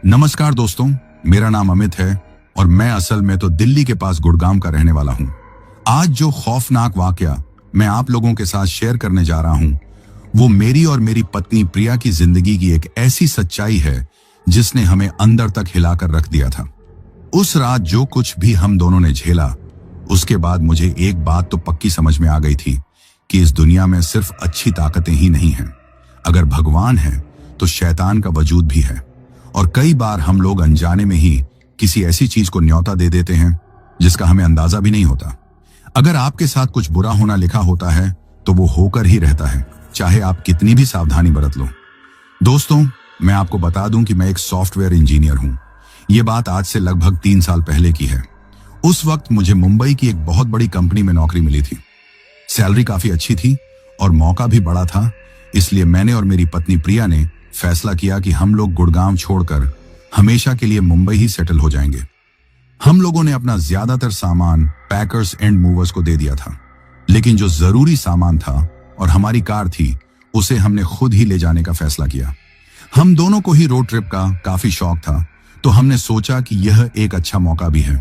नमस्कार दोस्तों, मेरा नाम अमित है और मैं असल में तो दिल्ली के पास गुड़गांव का रहने वाला हूं। आज जो खौफनाक वाकया मैं आप लोगों के साथ शेयर करने जा रहा हूं, वो मेरी और मेरी पत्नी प्रिया की जिंदगी की एक ऐसी सच्चाई है जिसने हमें अंदर तक हिलाकर रख दिया था। उस रात जो कुछ भी हम दोनों ने झेला, उसके बाद मुझे एक बात तो पक्की समझ में आ गई थी कि इस दुनिया में सिर्फ अच्छी ताकतें ही नहीं हैं। अगर भगवान है तो शैतान का वजूद भी है। और कई बार हम लोग अनजाने में ही किसी ऐसी चीज को न्योता दे देते हैं जिसका हमें अंदाजा भी नहीं होता। अगर आपके साथ कुछ बुरा होना लिखा होता है तो वो होकर ही रहता है, चाहे आप कितनी भी सावधानी बरत लो। दोस्तों, मैं आपको बता दूं कि मैं एक सॉफ्टवेयर इंजीनियर हूं। ये बात आज से लगभग 3 साल पहले की है। उस वक्त मुझे मुंबई की एक बहुत बड़ी कंपनी में नौकरी मिली थी। सैलरी काफी अच्छी थी और मौका भी बड़ा था। इसलिए मैंने और मेरी पत्नी प्रिया ने फैसला किया कि हम लोग गुड़गांव छोड़कर हमेशा के लिए मुंबई ही सेटल हो जाएंगे। हम लोगों ने अपना ज्यादातर सामान पैकर्स एंड मूवर्स को दे दिया था, लेकिन जो जरूरी सामान था और हमारी कार थी, उसे हमने खुद ही ले जाने का फैसला किया। हम दोनों को ही रोड ट्रिप का काफी शौक था, तो हमने सोचा कि यह एक अच्छा मौका भी है।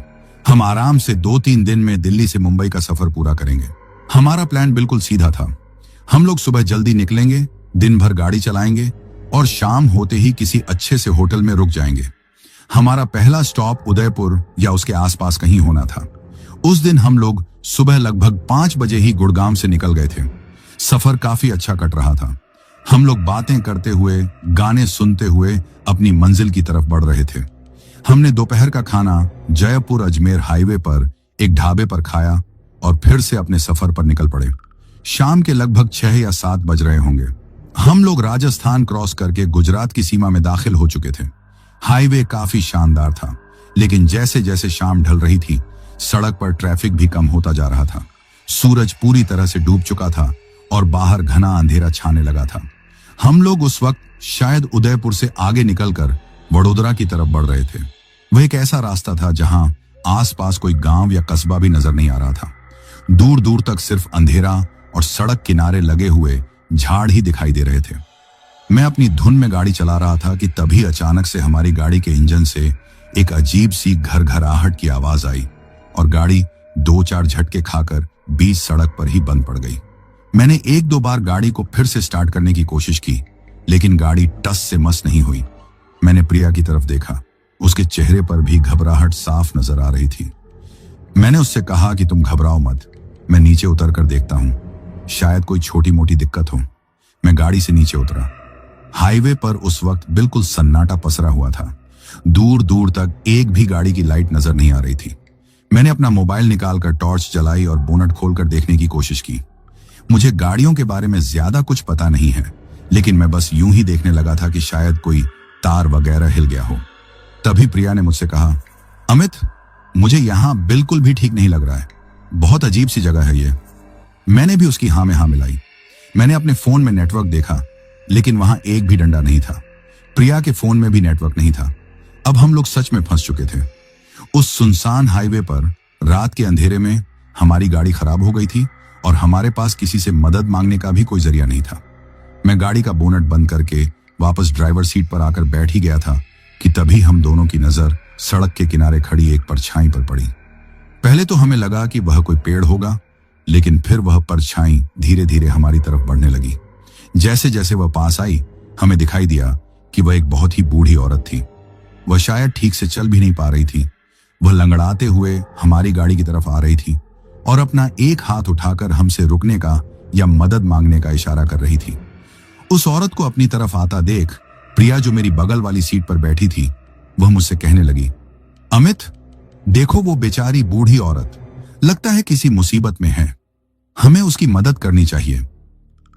हम आराम से 2-3 दिन में दिल्ली से मुंबई का सफर पूरा करेंगे। हमारा प्लान बिल्कुल सीधा था। हम लोग सुबह जल्दी निकलेंगे, दिन भर गाड़ी चलाएंगे और शाम होते ही किसी अच्छे से होटल में रुक जाएंगे। हमारा पहला स्टॉप उदयपुर या उसके आसपास कहीं होना था। उस दिन हम लोग सुबह लगभग 5 बजे ही गुड़गांव से निकल गए थे। सफर काफी अच्छा कट रहा था। हम लोग बातें करते हुए, गाने सुनते हुए अपनी मंजिल की तरफ बढ़ रहे थे। हमने दोपहर का खाना जयपुर अजमेर हाईवे पर एक ढाबे पर खाया और फिर से अपने सफर पर निकल पड़े। शाम के लगभग 6 या 7 बज रहे होंगे। हम लोग राजस्थान क्रॉस करके गुजरात की सीमा में दाखिल हो चुके थे। हाईवे काफी शानदार था, लेकिन जैसे जैसे शाम ढल रही थी, सड़क पर ट्रैफिक भी कम होता जा रहा था। सूरज पूरी तरह से डूब चुका था और बाहर घना अंधेरा छाने लगा था। हम लोग उस वक्त शायद उदयपुर से आगे निकलकर वडोदरा की तरफ बढ़ रहे थे। वह एक ऐसा रास्ता था जहां आसपास कोई गांव या कस्बा भी नजर नहीं आ रहा था। दूर दूर तक सिर्फ अंधेरा और सड़क किनारे लगे हुए झाड़ ही दिखाई दे रहे थे। मैं अपनी धुन में गाड़ी चला रहा था कि तभी अचानक से हमारी गाड़ी के इंजन से एक अजीब सी घरघराहट की आवाज आई और गाड़ी 2-4 झटके खाकर बीच सड़क पर ही बंद पड़ गई। मैंने 1-2 बार गाड़ी को फिर से स्टार्ट करने की कोशिश की, लेकिन गाड़ी टस से मस नहीं हुई। मैंने प्रिया की तरफ देखा। उसके चेहरे पर भी घबराहट साफ नजर आ रही थी। मैंने उससे कहा कि तुम घबराओ मत, मैं नीचे उतर कर देखता हूं, शायद कोई छोटी मोटी दिक्कत हो। मैं गाड़ी से नीचे उतरा। हाईवे पर उस वक्त बिल्कुल सन्नाटा पसरा हुआ था। दूर दूर तक एक भी गाड़ी की लाइट नजर नहीं आ रही थी। मैंने अपना मोबाइल निकालकर टॉर्च जलाई और बोनट खोलकर देखने की कोशिश की। मुझे गाड़ियों के बारे में ज्यादा कुछ पता नहीं है, लेकिन मैं बस यूं ही देखने लगा था कि शायद कोई तार वगैरह हिल गया हो। तभी प्रिया ने मुझसे कहा, अमित, मुझे यहां बिल्कुल भी ठीक नहीं लग रहा है। बहुत अजीब सी जगह है ये। मैंने भी उसकी हाँ में हाँ मिलाई। मैंने अपने फोन में नेटवर्क देखा, लेकिन वहां एक भी डंडा नहीं था। प्रिया के फोन में भी नेटवर्क नहीं था। अब हम लोग सच में फंस चुके थे। उस सुनसान हाईवे पर रात के अंधेरे में हमारी गाड़ी खराब हो गई थी और हमारे पास किसी से मदद मांगने का भी कोई जरिया नहीं था। मैं गाड़ी का बोनट बंद करके वापस ड्राइवर सीट पर आकर बैठ ही गया था कि तभी हम दोनों की नजर सड़क के किनारे खड़ी एक परछाई पर पड़ी। पहले तो हमें लगा कि वह कोई पेड़ होगा, लेकिन फिर वह परछाई धीरे धीरे हमारी तरफ बढ़ने लगी। जैसे जैसे वह पास आई, हमें दिखाई दिया कि वह एक बहुत ही बूढ़ी औरत थी। वह शायद ठीक से चल भी नहीं पा रही थी। वह लंगड़ाते हुए हमारी गाड़ी की तरफ आ रही थी और अपना एक हाथ उठाकर हमसे रुकने का या मदद मांगने का इशारा कर रही थी। उस औरत को अपनी तरफ आता देख प्रिया, जो मेरी बगल वाली सीट पर बैठी थी, वह मुझसे कहने लगी, अमित, देखो वो बेचारी बूढ़ी औरत, लगता है किसी मुसीबत में है। हमें उसकी मदद करनी चाहिए।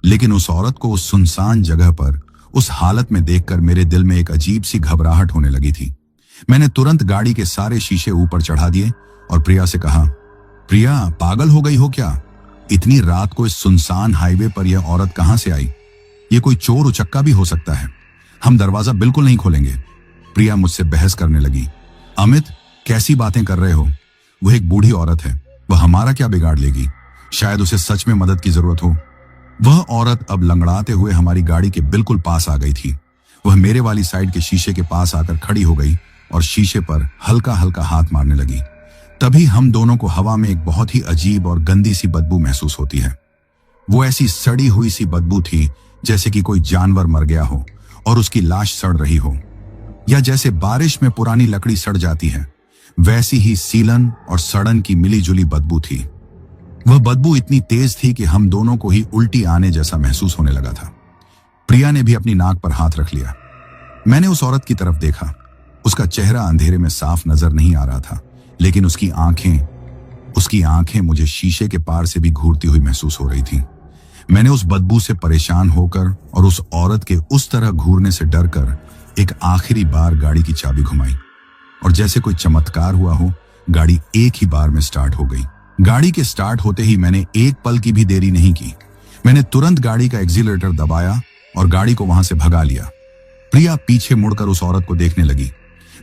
लेकिन उस औरत को उस सुनसान जगह पर उस हालत में देखकर मेरे दिल में एक अजीब सी घबराहट होने लगी थी। मैंने तुरंत गाड़ी के सारे शीशे ऊपर चढ़ा दिए और प्रिया से कहा, प्रिया, पागल हो गई हो क्या? इतनी रात को इस सुनसान हाईवे पर यह औरत कहां से आई? ये कोई चोर उचक्का भी हो सकता है। हम दरवाजा बिल्कुल नहीं खोलेंगे। प्रिया मुझसे बहस करने लगी। अमित, कैसी बातें कर रहे हो? वह एक बूढ़ी औरत है, वह हमारा क्या बिगाड़ लेगी? शायद उसे सच में मदद की जरूरत हो। वह औरत अब लंगड़ाते हुए हमारी गाड़ी के बिल्कुल पास आ गई थी। वह मेरे वाली साइड के शीशे के पास आकर खड़ी हो गई और शीशे पर हल्का हल्का हाथ मारने लगी। तभी हम दोनों को हवा में एक बहुत ही अजीब और गंदी सी बदबू महसूस होती है। वो ऐसी सड़ी हुई सी बदबू थी जैसे कि कोई जानवर मर गया हो और उसकी लाश सड़ रही हो, या जैसे बारिश में पुरानी लकड़ी सड़ जाती है, वैसी ही सीलन और सड़न की मिलीजुली बदबू थी। वह बदबू इतनी तेज थी कि हम दोनों को ही उल्टी आने जैसा महसूस होने लगा था। प्रिया ने भी अपनी नाक पर हाथ रख लिया। मैंने उस औरत की तरफ देखा। उसका चेहरा अंधेरे में साफ नजर नहीं आ रहा था, लेकिन उसकी आंखें मुझे शीशे के पार से भी घूरती हुई महसूस हो रही थी। मैंने उस बदबू से परेशान होकर और उस औरत के उस तरह घूरने से डरकर एक आखिरी बार गाड़ी की चाबी घुमाई और जैसे कोई चमत्कार हुआ हो, गाड़ी एक ही बार में स्टार्ट हो गई। गाड़ी के स्टार्ट होते ही मैंने एक पल की भी देरी नहीं की। मैंने तुरंत गाड़ी का एक्सीलरेटर दबाया और गाड़ी को वहां से भगा लिया। प्रिया पीछे मुड़कर उस औरत को देखने लगी।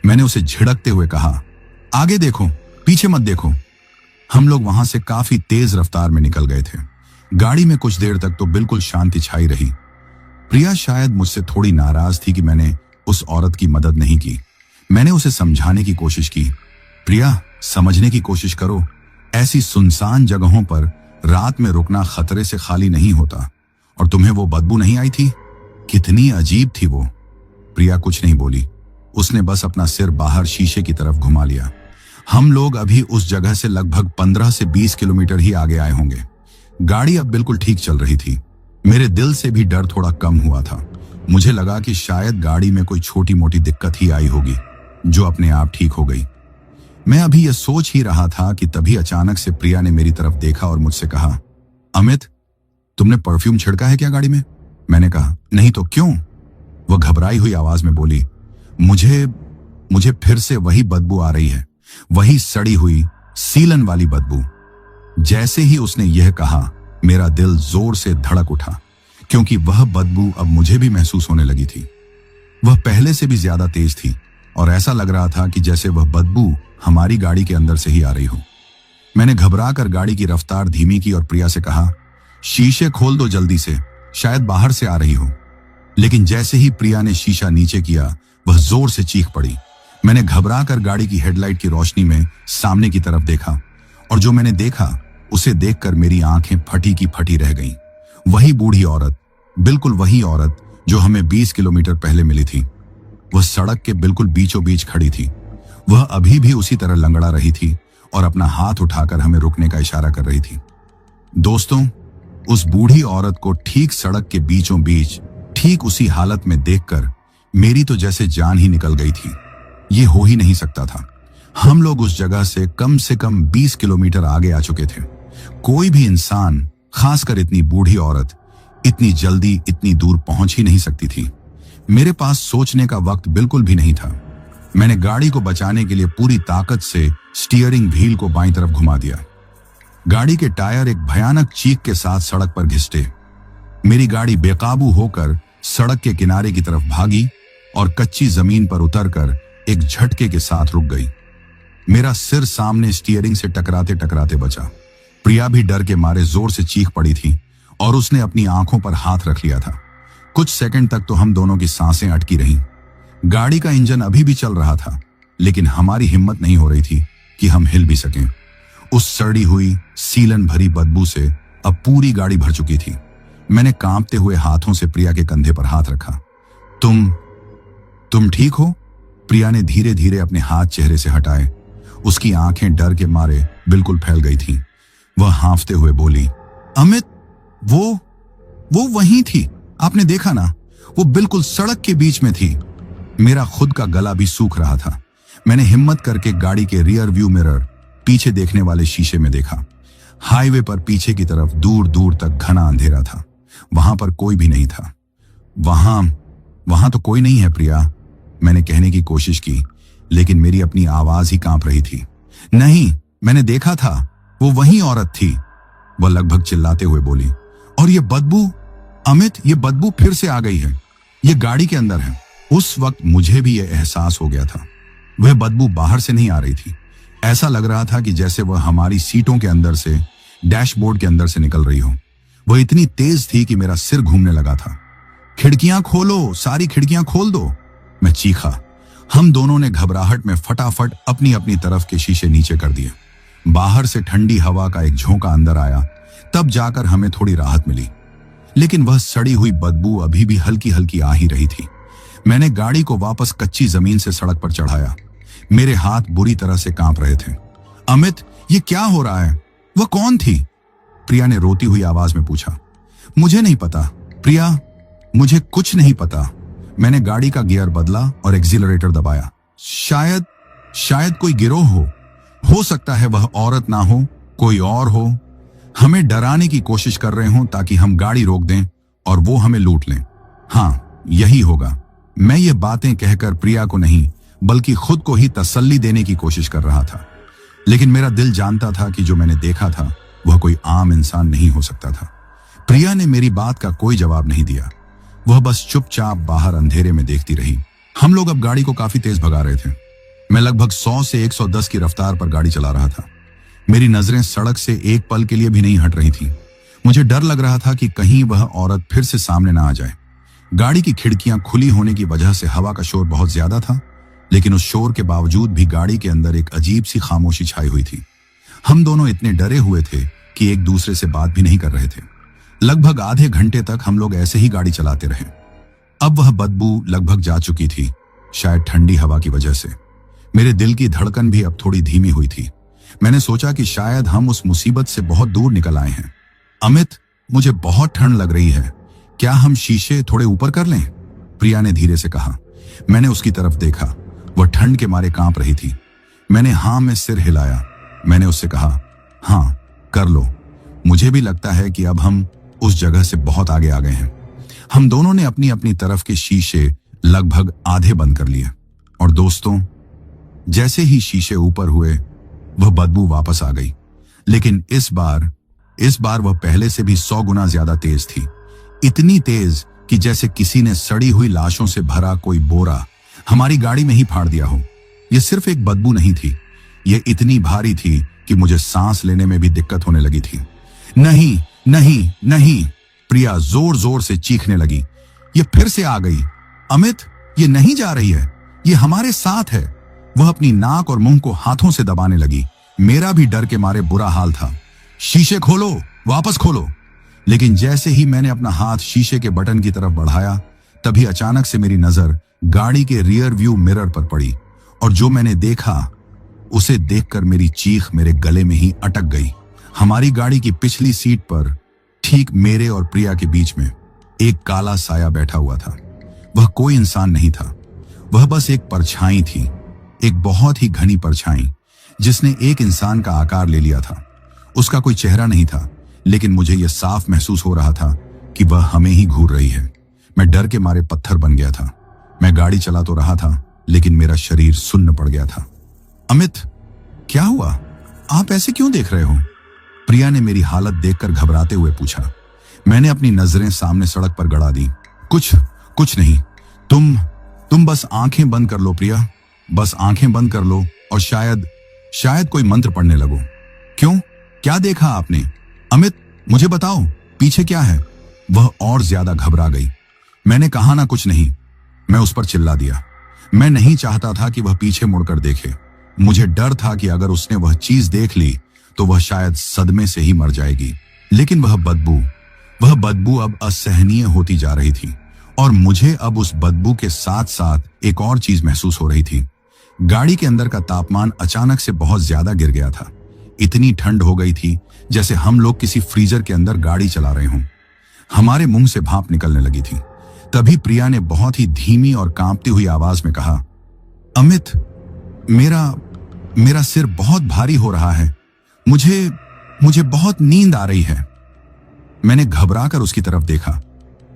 मैंने उसे झिड़कते हुए कहा, आगे देखो, पीछे मत देखो। हम लोग वहां से काफी तेज रफ्तार में निकल गए थे। गाड़ी में कुछ देर तक तो बिल्कुल शांति छाई रही। प्रिया शायद मुझसे थोड़ी नाराज थी कि मैंने उस औरत की मदद नहीं की। मैंने उसे समझाने की कोशिश की। प्रिया, समझने की कोशिश करो, ऐसी सुनसान जगहों पर रात में रुकना खतरे से खाली नहीं होता। और तुम्हें वो बदबू नहीं आई थी? कितनी अजीब थी वो। प्रिया कुछ नहीं बोली। उसने बस अपना सिर बाहर शीशे की तरफ घुमा लिया। हम लोग अभी उस जगह से लगभग 15 से 20 किलोमीटर ही आगे आए होंगे। गाड़ी अब बिल्कुल ठीक चल रही थी। मेरे दिल से भी डर थोड़ा कम हुआ था। मुझे लगा कि शायद गाड़ी में कोई छोटी मोटी दिक्कत ही आई होगी, जो अपने आप ठीक हो गई। मैं अभी यह सोच ही रहा था कि तभी अचानक से प्रिया ने मेरी तरफ देखा और मुझसे कहा, अमित, तुमने परफ्यूम छिड़का है क्या गाड़ी में? मैंने कहा, नहीं तो क्यों? वह घबराई हुई आवाज में बोली, मुझे फिर से वही बदबू आ रही है, वही सड़ी हुई सीलन वाली बदबू। जैसे ही उसने यह कहा, मेरा दिल जोर से धड़क उठा, क्योंकि वह बदबू अब मुझे भी महसूस होने लगी थी। वह पहले से भी ज्यादा तेज थी और ऐसा लग रहा था कि जैसे वह बदबू हमारी गाड़ी के अंदर से ही आ रही हो। मैंने घबराकर गाड़ी की रफ्तार धीमी की और प्रिया से कहा, शीशे खोल दो जल्दी से, शायद बाहर से आ रही हो। लेकिन जैसे ही प्रिया ने शीशा नीचे किया, वह जोर से चीख पड़ी। मैंने घबराकर गाड़ी की हेडलाइट की रोशनी में सामने की तरफ देखा और जो मैंने देखा उसे देखकर मेरी आंखें फटी की फटी रह गईं। वही बूढ़ी औरत, बिल्कुल वही औरत जो हमें 20 किलोमीटर पहले मिली थी। वह सड़क के बिल्कुल बीचों बीच खड़ी थी। वह अभी भी उसी तरह लंगड़ा रही थी और अपना हाथ उठाकर हमें रुकने का इशारा कर रही थी। दोस्तों, उस बूढ़ी औरत को ठीक सड़क के बीचों बीच ठीक उसी हालत में देखकर मेरी तो जैसे जान ही निकल गई थी। ये हो ही नहीं सकता था। हम लोग उस जगह से कम 20 किलोमीटर आगे आ चुके थे। कोई भी इंसान, खासकर इतनी बूढ़ी औरत, इतनी जल्दी इतनी दूर पहुंच ही नहीं सकती थी। मेरे पास सोचने का वक्त बिल्कुल भी नहीं था। मैंने गाड़ी को बचाने के लिए पूरी ताकत से स्टीयरिंग व्हील को बाईं तरफ घुमा दिया। गाड़ी के टायर एक भयानक चीख के साथ सड़क पर घिसटे। मेरी गाड़ी बेकाबू होकर सड़क के किनारे की तरफ भागी और कच्ची जमीन पर उतरकर एक झटके के साथ रुक गई। मेरा सिर सामने स्टीयरिंग से टकराते टकराते बचा। प्रिया भी डर के मारे जोर से चीख पड़ी थी और उसने अपनी आंखों पर हाथ रख लिया था। कुछ सेकंड तक तो हम दोनों की सांसें अटकी रहीं। गाड़ी का इंजन अभी भी चल रहा था, लेकिन हमारी हिम्मत नहीं हो रही थी कि हम हिल भी सकें। उस सड़ी हुई सीलन भरी बदबू से अब पूरी गाड़ी भर चुकी थी। मैंने कांपते हुए हाथों से प्रिया के कंधे पर हाथ रखा। तुम ठीक हो? प्रिया ने धीरे धीरे अपने हाथ चेहरे से हटाए। उसकी आंखें डर के मारे बिल्कुल फैल गई थीं। वह हांफते हुए बोली, अमित, वो वहीं थी, आपने देखा ना, वो बिल्कुल सड़क के बीच में थी। मेरा खुद का गला भी सूख रहा था। मैंने हिम्मत करके गाड़ी के रियर व्यू मिरर, पीछे देखने वाले शीशे में देखा। हाईवे पर पीछे की तरफ दूर दूर तक घना अंधेरा था। वहां पर कोई भी नहीं था। वहां तो कोई नहीं है प्रिया, मैंने कहने की कोशिश की, लेकिन मेरी अपनी आवाज ही कांप रही थी। नहीं, मैंने देखा था, वो वही औरत थी, वह लगभग चिल्लाते हुए बोली। और ये बदबू, अमित, ये बदबू फिर से आ गई है, ये गाड़ी के अंदर है। उस वक्त मुझे भी यह एहसास हो गया था। वह बदबू बाहर से नहीं आ रही थी। ऐसा लग रहा था कि जैसे वह हमारी सीटों के अंदर से, डैशबोर्ड के अंदर से निकल रही हो। वह इतनी तेज थी कि मेरा सिर घूमने लगा था। खिड़कियां खोलो, सारी खिड़कियां खोल दो, मैं चीखा। हम दोनों ने घबराहट में फटाफट अपनी अपनी तरफ के शीशे नीचे कर दिए। बाहर से ठंडी हवा का एक झोंका अंदर आया, तब जाकर हमें थोड़ी राहत मिली, लेकिन वह सड़ी हुई बदबू अभी भी हल्की हल्की आ ही रही थी। मैंने गाड़ी को वापस कच्ची जमीन से सड़क पर चढ़ाया। मेरे हाथ बुरी तरह से कांप रहे थे। अमित, ये क्या हो रहा है? वह कौन थी? प्रिया ने रोती हुई आवाज में पूछा। मुझे नहीं पता प्रिया, मुझे कुछ नहीं पता। मैंने गाड़ी का गियर बदला और एक्सीलरेटर दबाया। शायद कोई गिरोह हो सकता है वह औरत ना हो, कोई और हो। हमें डराने की कोशिश कर रहे हो ताकि हम गाड़ी रोक दें और वो हमें लूट लें। हाँ, यही होगा। मैं ये बातें कहकर प्रिया को नहीं बल्कि खुद को ही तसल्ली देने की कोशिश कर रहा था, लेकिन मेरा दिल जानता था कि जो मैंने देखा था वह कोई आम इंसान नहीं हो सकता था। प्रिया ने मेरी बात का कोई जवाब नहीं दिया। वह बस चुपचाप बाहर अंधेरे में देखती रही। हम लोग अब गाड़ी को काफी तेज भगा रहे थे। मैं लगभग 100 से 110 की रफ्तार पर गाड़ी चला रहा था। मेरी नजरें सड़क से एक पल के लिए भी नहीं हट रही थी। मुझे डर लग रहा था कि कहीं वह औरत फिर से सामने ना आ जाए। गाड़ी की खिड़कियां खुली होने की वजह से हवा का शोर बहुत ज्यादा था, लेकिन उस शोर के बावजूद भी गाड़ी के अंदर एक अजीब सी खामोशी छाई हुई थी। हम दोनों इतने डरे हुए थे कि एक दूसरे से बात भी नहीं कर रहे थे। लगभग आधे घंटे तक हम लोग ऐसे ही गाड़ी चलाते रहे। अब वह बदबू लगभग जा चुकी थी, शायद ठंडी हवा की वजह से। मेरे दिल की धड़कन भी अब थोड़ी धीमी हुई थी। मैंने सोचा कि शायद हम उस मुसीबत से बहुत दूर निकल आए हैं। अमित, मुझे बहुत ठंड लग रही है, क्या हम शीशे थोड़े ऊपर कर लें? प्रिया ने धीरे से कहा। मैंने उसकी तरफ देखा। वह ठंड के मारे कांप रही थी। मैंने हाँ में सिर हिलाया। मैंने उससे कहा, हाँ कर लो। मुझे भी लगता है कि अब हम उस जगह से बहुत आगे आ गए हैं। हम दोनों ने अपनी अपनी तरफ के शीशे लगभग आधे बंद कर लिए। और दोस्तों, जैसे ही शीशे ऊपर हुए वह बदबू वापस आ गई, लेकिन इस बार वह पहले से भी 100 गुना ज्यादा तेज थी। इतनी तेज कि जैसे किसी ने सड़ी हुई लाशों से भरा कोई बोरा हमारी गाड़ी में ही फाड़ दिया हो। यह सिर्फ एक बदबू नहीं थी, यह इतनी भारी थी कि मुझे सांस लेने में भी दिक्कत होने लगी थी। नहीं नहीं नहीं, प्रिया जोर जोर से चीखने लगी। ये फिर से आ गई। अमित, ये नहीं जा रही है, ये हमारे साथ है। वह अपनी नाक और मुंह को हाथों से दबाने लगी। मेरा भी डर के मारे बुरा हाल था। शीशे खोलो, वापस खोलो। लेकिन जैसे ही मैंने अपना हाथ शीशे के बटन की तरफ बढ़ाया, तभी अचानक से मेरी नजर गाड़ी के रियर व्यू मिरर पर पड़ी, और जो मैंने देखा उसे देखकर मेरी चीख मेरे गले में ही अटक गई। हमारी गाड़ी की पिछली सीट पर ठीक मेरे और प्रिया के बीच में एक काला साया बैठा हुआ था। वह कोई इंसान नहीं था, वह बस एक परछाई थी, एक बहुत ही घनी परछाई जिसने एक इंसान का आकार ले लिया था। उसका कोई चेहरा नहीं था, लेकिन मुझे यह साफ महसूस हो रहा था कि वह हमें ही घूर रही है। मैं डर के मारे पत्थर बन गया था। मैं गाड़ी चला तो रहा था, लेकिन मेरा शरीर सुन्न पड़ गया था। अमित, क्या हुआ? आप ऐसे क्यों देख रहे हो? प्रिया ने मेरी हालत देखकर घबराते हुए पूछा। मैंने अपनी नजरें सामने सड़क पर गड़ा दी। कुछ नहीं, तुम बस आंखें बंद कर लो प्रिया, बस आंखें बंद कर लो और शायद कोई मंत्र पढ़ने लगो। क्यों? क्या देखा आपने? अमित, मुझे बताओ, पीछे क्या है? वह और ज्यादा घबरा गई। मैंने कहा ना कुछ नहीं, मैं उस पर चिल्ला दिया। मैं नहीं चाहता था कि वह पीछे मुड़कर देखे। मुझे डर था कि अगर उसने वह चीज देख ली तो वह शायद सदमे से ही मर जाएगी। लेकिन वह बदबू अब असहनीय होती जा रही थी, और मुझे अब उस बदबू के साथ साथ एक और चीज महसूस हो रही थी। गाड़ी के अंदर का तापमान अचानक से बहुत ज्यादा गिर गया था। इतनी ठंड हो गई थी जैसे हम लोग किसी फ्रीजर के अंदर गाड़ी चला रहे हों। हमारे मुंह से भाप निकलने लगी थी। तभी प्रिया ने बहुत ही धीमी और कांपती हुई आवाज में कहा, अमित, मेरा सिर बहुत भारी हो रहा है। मुझे बहुत नींद आ रही है। मैंने घबराकर उसकी तरफ देखा।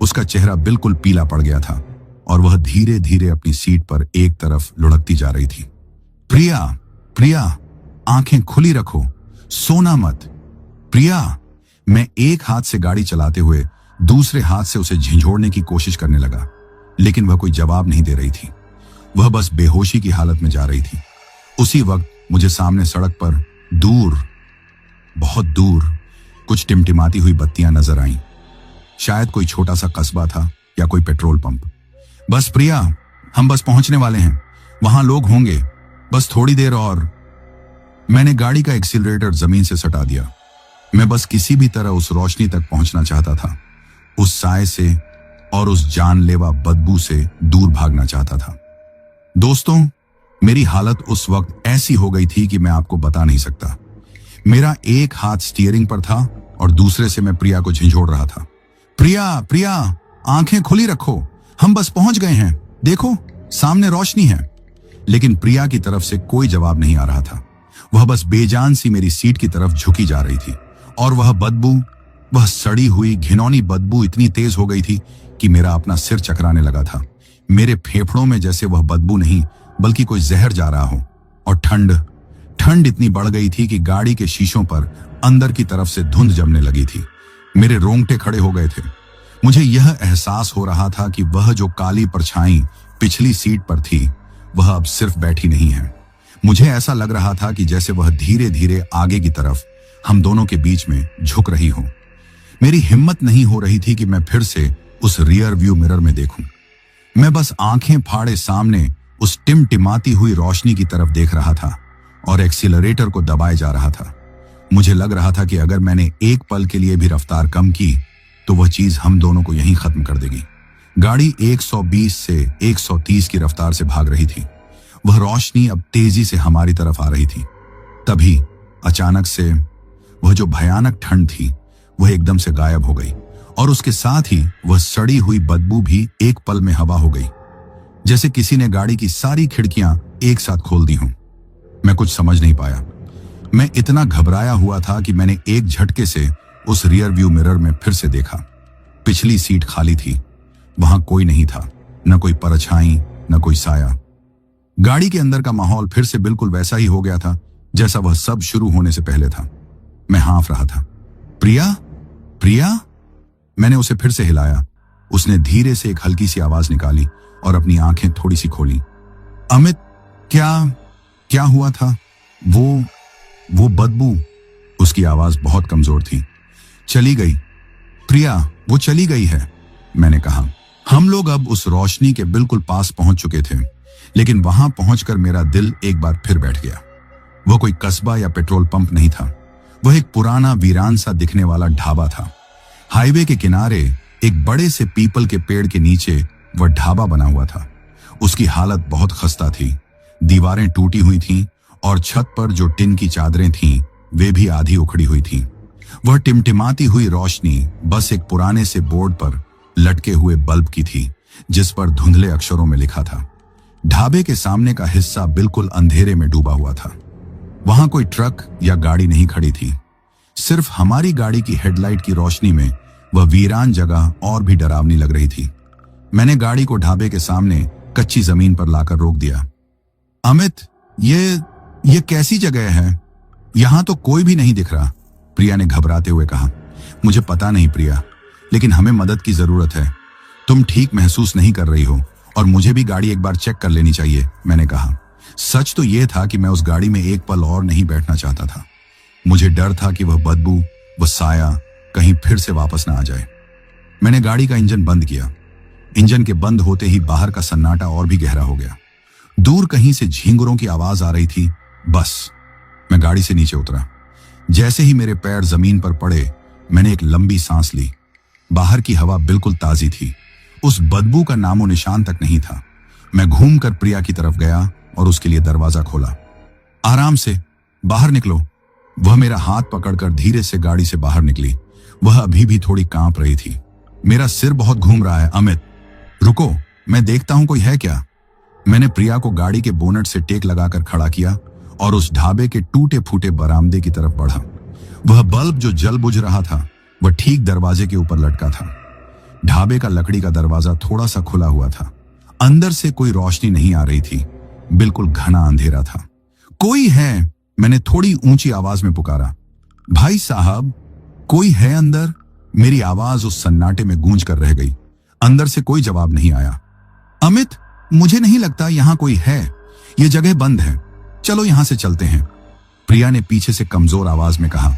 उसका चेहरा बिल्कुल पीला पड़ गया था और वह धीरे धीरे अपनी सीट पर एक तरफ लुढ़कती जा रही थी। प्रिया, आंखें खुली रखो, सोना मत। प्रिया, मैं एक हाथ से गाड़ी चलाते हुए दूसरे हाथ से उसे झंझोड़ने की कोशिश करने लगा, लेकिन वह कोई जवाब नहीं दे रही थी। वह बस बेहोशी की हालत में जा रही थी। उसी वक्त मुझे सामने सड़क पर बहुत दूर कुछ टिमटिमाती हुई बत्तियां नजर आईं। शायद कोई छोटा सा कस्बा था या कोई पेट्रोल पंप। बस प्रिया, हम बस पहुंचने वाले हैं, वहां लोग होंगे, बस थोड़ी देर और। मैंने गाड़ी का एक्सीलरेटर जमीन से सटा दिया। मैं बस किसी भी तरह उस रोशनी तक पहुंचना चाहता था, उस साए से और उस जानलेवा बदबू से दूर भागना चाहता था। दोस्तों, मेरी हालत उस वक्त ऐसी हो गई थी कि मैं आपको बता नहीं सकता। मेरा एक हाथ स्टीयरिंग पर था और दूसरे से मैं प्रिया को झंझोड़ रहा था। प्रिया, प्रिया, आंखें खुली रखो, हम बस पहुंच गए हैं, देखो सामने रोशनी है। लेकिन प्रिया की तरफ से कोई जवाब नहीं आ रहा था। वह बस बेजान सी मेरी सीट की तरफ झुकी जा रही थी और वह बदबू, वह सड़ी हुई घिनौनी बदबू इतनी तेज हो गई थी कि मेरा अपना सिर चकराने लगा था। मेरे फेफड़ों में जैसे वह बदबू नहीं बल्कि कोई जहर जा रहा हो। और ठंड इतनी बढ़ गई थी कि गाड़ी के शीशों पर अंदर की तरफ से धुंध जमने लगी थी। मेरे रोंगटे खड़े हो गए थे। मुझे यह एहसास हो रहा था कि वह जो काली परछाई पिछली सीट पर थी वह अब सिर्फ बैठी नहीं है। मुझे ऐसा लग रहा था कि जैसे वह धीरे धीरे आगे की तरफ हम दोनों के बीच में झुक रही हो। मेरी हिम्मत नहीं हो रही थी कि मैं फिर से उस रियर व्यू मिरर में देखूं। मैं बस आंखें फाड़े सामने उस टिमटिमाती हुई रोशनी की तरफ देख रहा था और एक्सीलरेटर को दबाए जा रहा था। मुझे लग रहा था कि अगर मैंने एक पल के लिए भी रफ्तार कम की तो वह चीज हम दोनों को यहीं खत्म कर देगी। गाड़ी 120 से 130 की रफ्तार से भाग रही थी। वह रोशनी अब तेजी से हमारी तरफ आ रही थी। तभी अचानक से वह जो भयानक ठंड थी वह एकदम से गायब हो गई और उसके साथ ही वह सड़ी हुई बदबू भी एक पल में हवा हो गई, जैसे किसी ने गाड़ी की सारी खिड़कियां एक साथ खोल दी हों। मैं कुछ समझ नहीं पाया। मैं इतना घबराया हुआ था कि मैंने एक झटके से उस रियर व्यू मिरर में फिर से देखा। पिछली सीट खाली थी, वहां कोई नहीं था, न कोई परछाई न कोई साया। गाड़ी के अंदर का माहौल फिर से बिल्कुल वैसा ही हो गया था जैसा वह सब शुरू होने से पहले था। मैं हाँफ रहा था। प्रिया, प्रिया, मैंने उसे फिर से हिलाया। उसने धीरे से एक हल्की सी आवाज निकाली और अपनी आंखें थोड़ी सी खोली। अमित, क्या हुआ था? वो बदबू। उसकी आवाज बहुत कमजोर थी। चली गई प्रिया, वो चली गई है, मैंने कहा। हम लोग अब उस रोशनी के बिल्कुल पास पहुंच चुके थे, लेकिन वहां पहुंचकर मेरा दिल एक बार फिर बैठ गया। वह कोई कस्बा या पेट्रोल पंप नहीं था। वह एक पुराना वीरान सा दिखने वाला ढाबा था। हाईवे के किनारे एक बड़े से पीपल के पेड़ के नीचे वह ढाबा बना हुआ था। उसकी हालत बहुत खस्ता थी। दीवारें टूटी हुई थीं और छत पर जो टिन की चादरें थीं वे भी आधी उखड़ी हुई थीं। वह टिमटिमाती हुई रोशनी बस एक पुराने से बोर्ड पर लटके हुए बल्ब की थी जिस पर धुंधले अक्षरों में लिखा था। ढाबे के सामने का हिस्सा बिल्कुल अंधेरे में डूबा हुआ था। वहां कोई ट्रक या गाड़ी नहीं खड़ी थी। सिर्फ हमारी गाड़ी की हेडलाइट की रोशनी में वह वीरान जगह और भी डरावनी लग रही थी। मैंने गाड़ी को ढाबे के सामने कच्ची जमीन पर लाकर रोक दिया। अमित, ये कैसी जगह है? यहां तो कोई भी नहीं दिख रहा, प्रिया ने घबराते हुए कहा। मुझे पता नहीं प्रिया, लेकिन हमें मदद की जरूरत है। तुम ठीक महसूस नहीं कर रही हो और मुझे भी गाड़ी एक बार चेक कर लेनी चाहिए, मैंने कहा। सच तो यह था कि मैं उस गाड़ी में एक पल और नहीं बैठना चाहता था। मुझे डर था कि वह बदबू, वह साया कहीं फिर से वापस ना आ जाए। मैंने गाड़ी का इंजन बंद किया। इंजन के बंद होते ही बाहर का सन्नाटा और भी गहरा हो गया। दूर कहीं से झींगुरों की आवाज आ रही थी। बस मैं गाड़ी से नीचे उतरा। जैसे ही मेरे पैर जमीन पर पड़े मैंने एक लंबी सांस ली। बाहर की हवा बिल्कुल ताजी थी। उस बदबू का नामो निशान तक नहीं था। मैं घूमकर प्रिया की तरफ गया और उसके लिए दरवाजा खोला। आराम से बाहर निकलो। वह मेरा हाथ पकड़कर धीरे से गाड़ी से बाहर निकली। वह अभी भी थोड़ी कांप रही थी। मेरा सिर बहुत घूम रहा है। अमित, रुको, मैं देखता हूं कोई है क्या। मैंने प्रिया को गाड़ी के बोनट से टेक लगाकर खड़ा किया और उस ढाबे के टूटे फूटे बरामदे की तरफ बढ़ा। वह बल्ब जो जल बुझ रहा था वह ठीक दरवाजे के ऊपर लटका था। ढाबे का लकड़ी का दरवाजा थोड़ा सा खुला हुआ था। अंदर से कोई रोशनी नहीं आ रही थी। बिल्कुल घना अंधेरा था। कोई है, मैंने थोड़ी ऊंची आवाज में पुकारा। भाई साहब, कोई है अंदर? मेरी आवाज उस सन्नाटे में गूंज कर रह गई। अंदर से कोई जवाब नहीं आया। अमित, मुझे नहीं लगता यहां कोई है। यह जगह बंद है। चलो यहां से चलते हैं, प्रिया ने पीछे से कमजोर आवाज में कहा।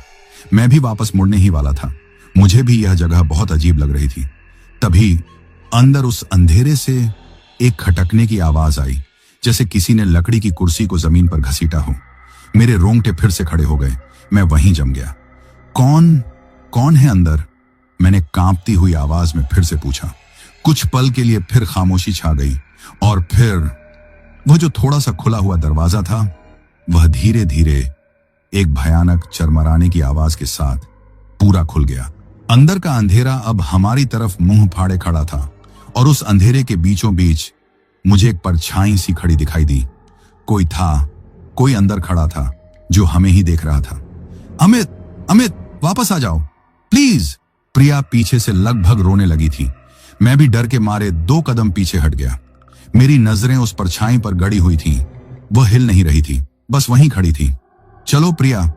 मैं भी वापस मुड़ने ही वाला था। मुझे भी यह जगह बहुत अजीब लग रही थी। तभी अंदर उस अंधेरे से एक खटकने की आवाज आई, जैसे किसी ने लकड़ी की कुर्सी को जमीन पर घसीटा हो। मेरे रोंगटे फिर से खड़े हो गए। मैं वहीं जम गया। कौन कौन है अंदर? मैंने कांपती हुई आवाज में फिर से पूछा। कुछ पल के लिए फिर खामोशी छा गई और फिर वह जो थोड़ा सा खुला हुआ दरवाजा था, वह धीरे धीरे एक भयानक चरमराने की आवाज के साथ पूरा खुल गया। अंदर का अंधेरा अब हमारी तरफ मुंह फाड़े खड़ा था और उस अंधेरे के बीचों बीच मुझे एक परछाई सी खड़ी दिखाई दी। कोई अंदर खड़ा था जो हमें ही देख रहा था। अमित, वापस आ जाओ प्लीज। प्रिया पीछे से लगभग रोने लगी थी। मैं भी डर के मारे 2 कदम पीछे हट गया। मेरी नजरें उस परछाई पर गड़ी हुई थीं। वह हिल नहीं रही थी, बस वहीं खड़ी थी। चलो प्रिया,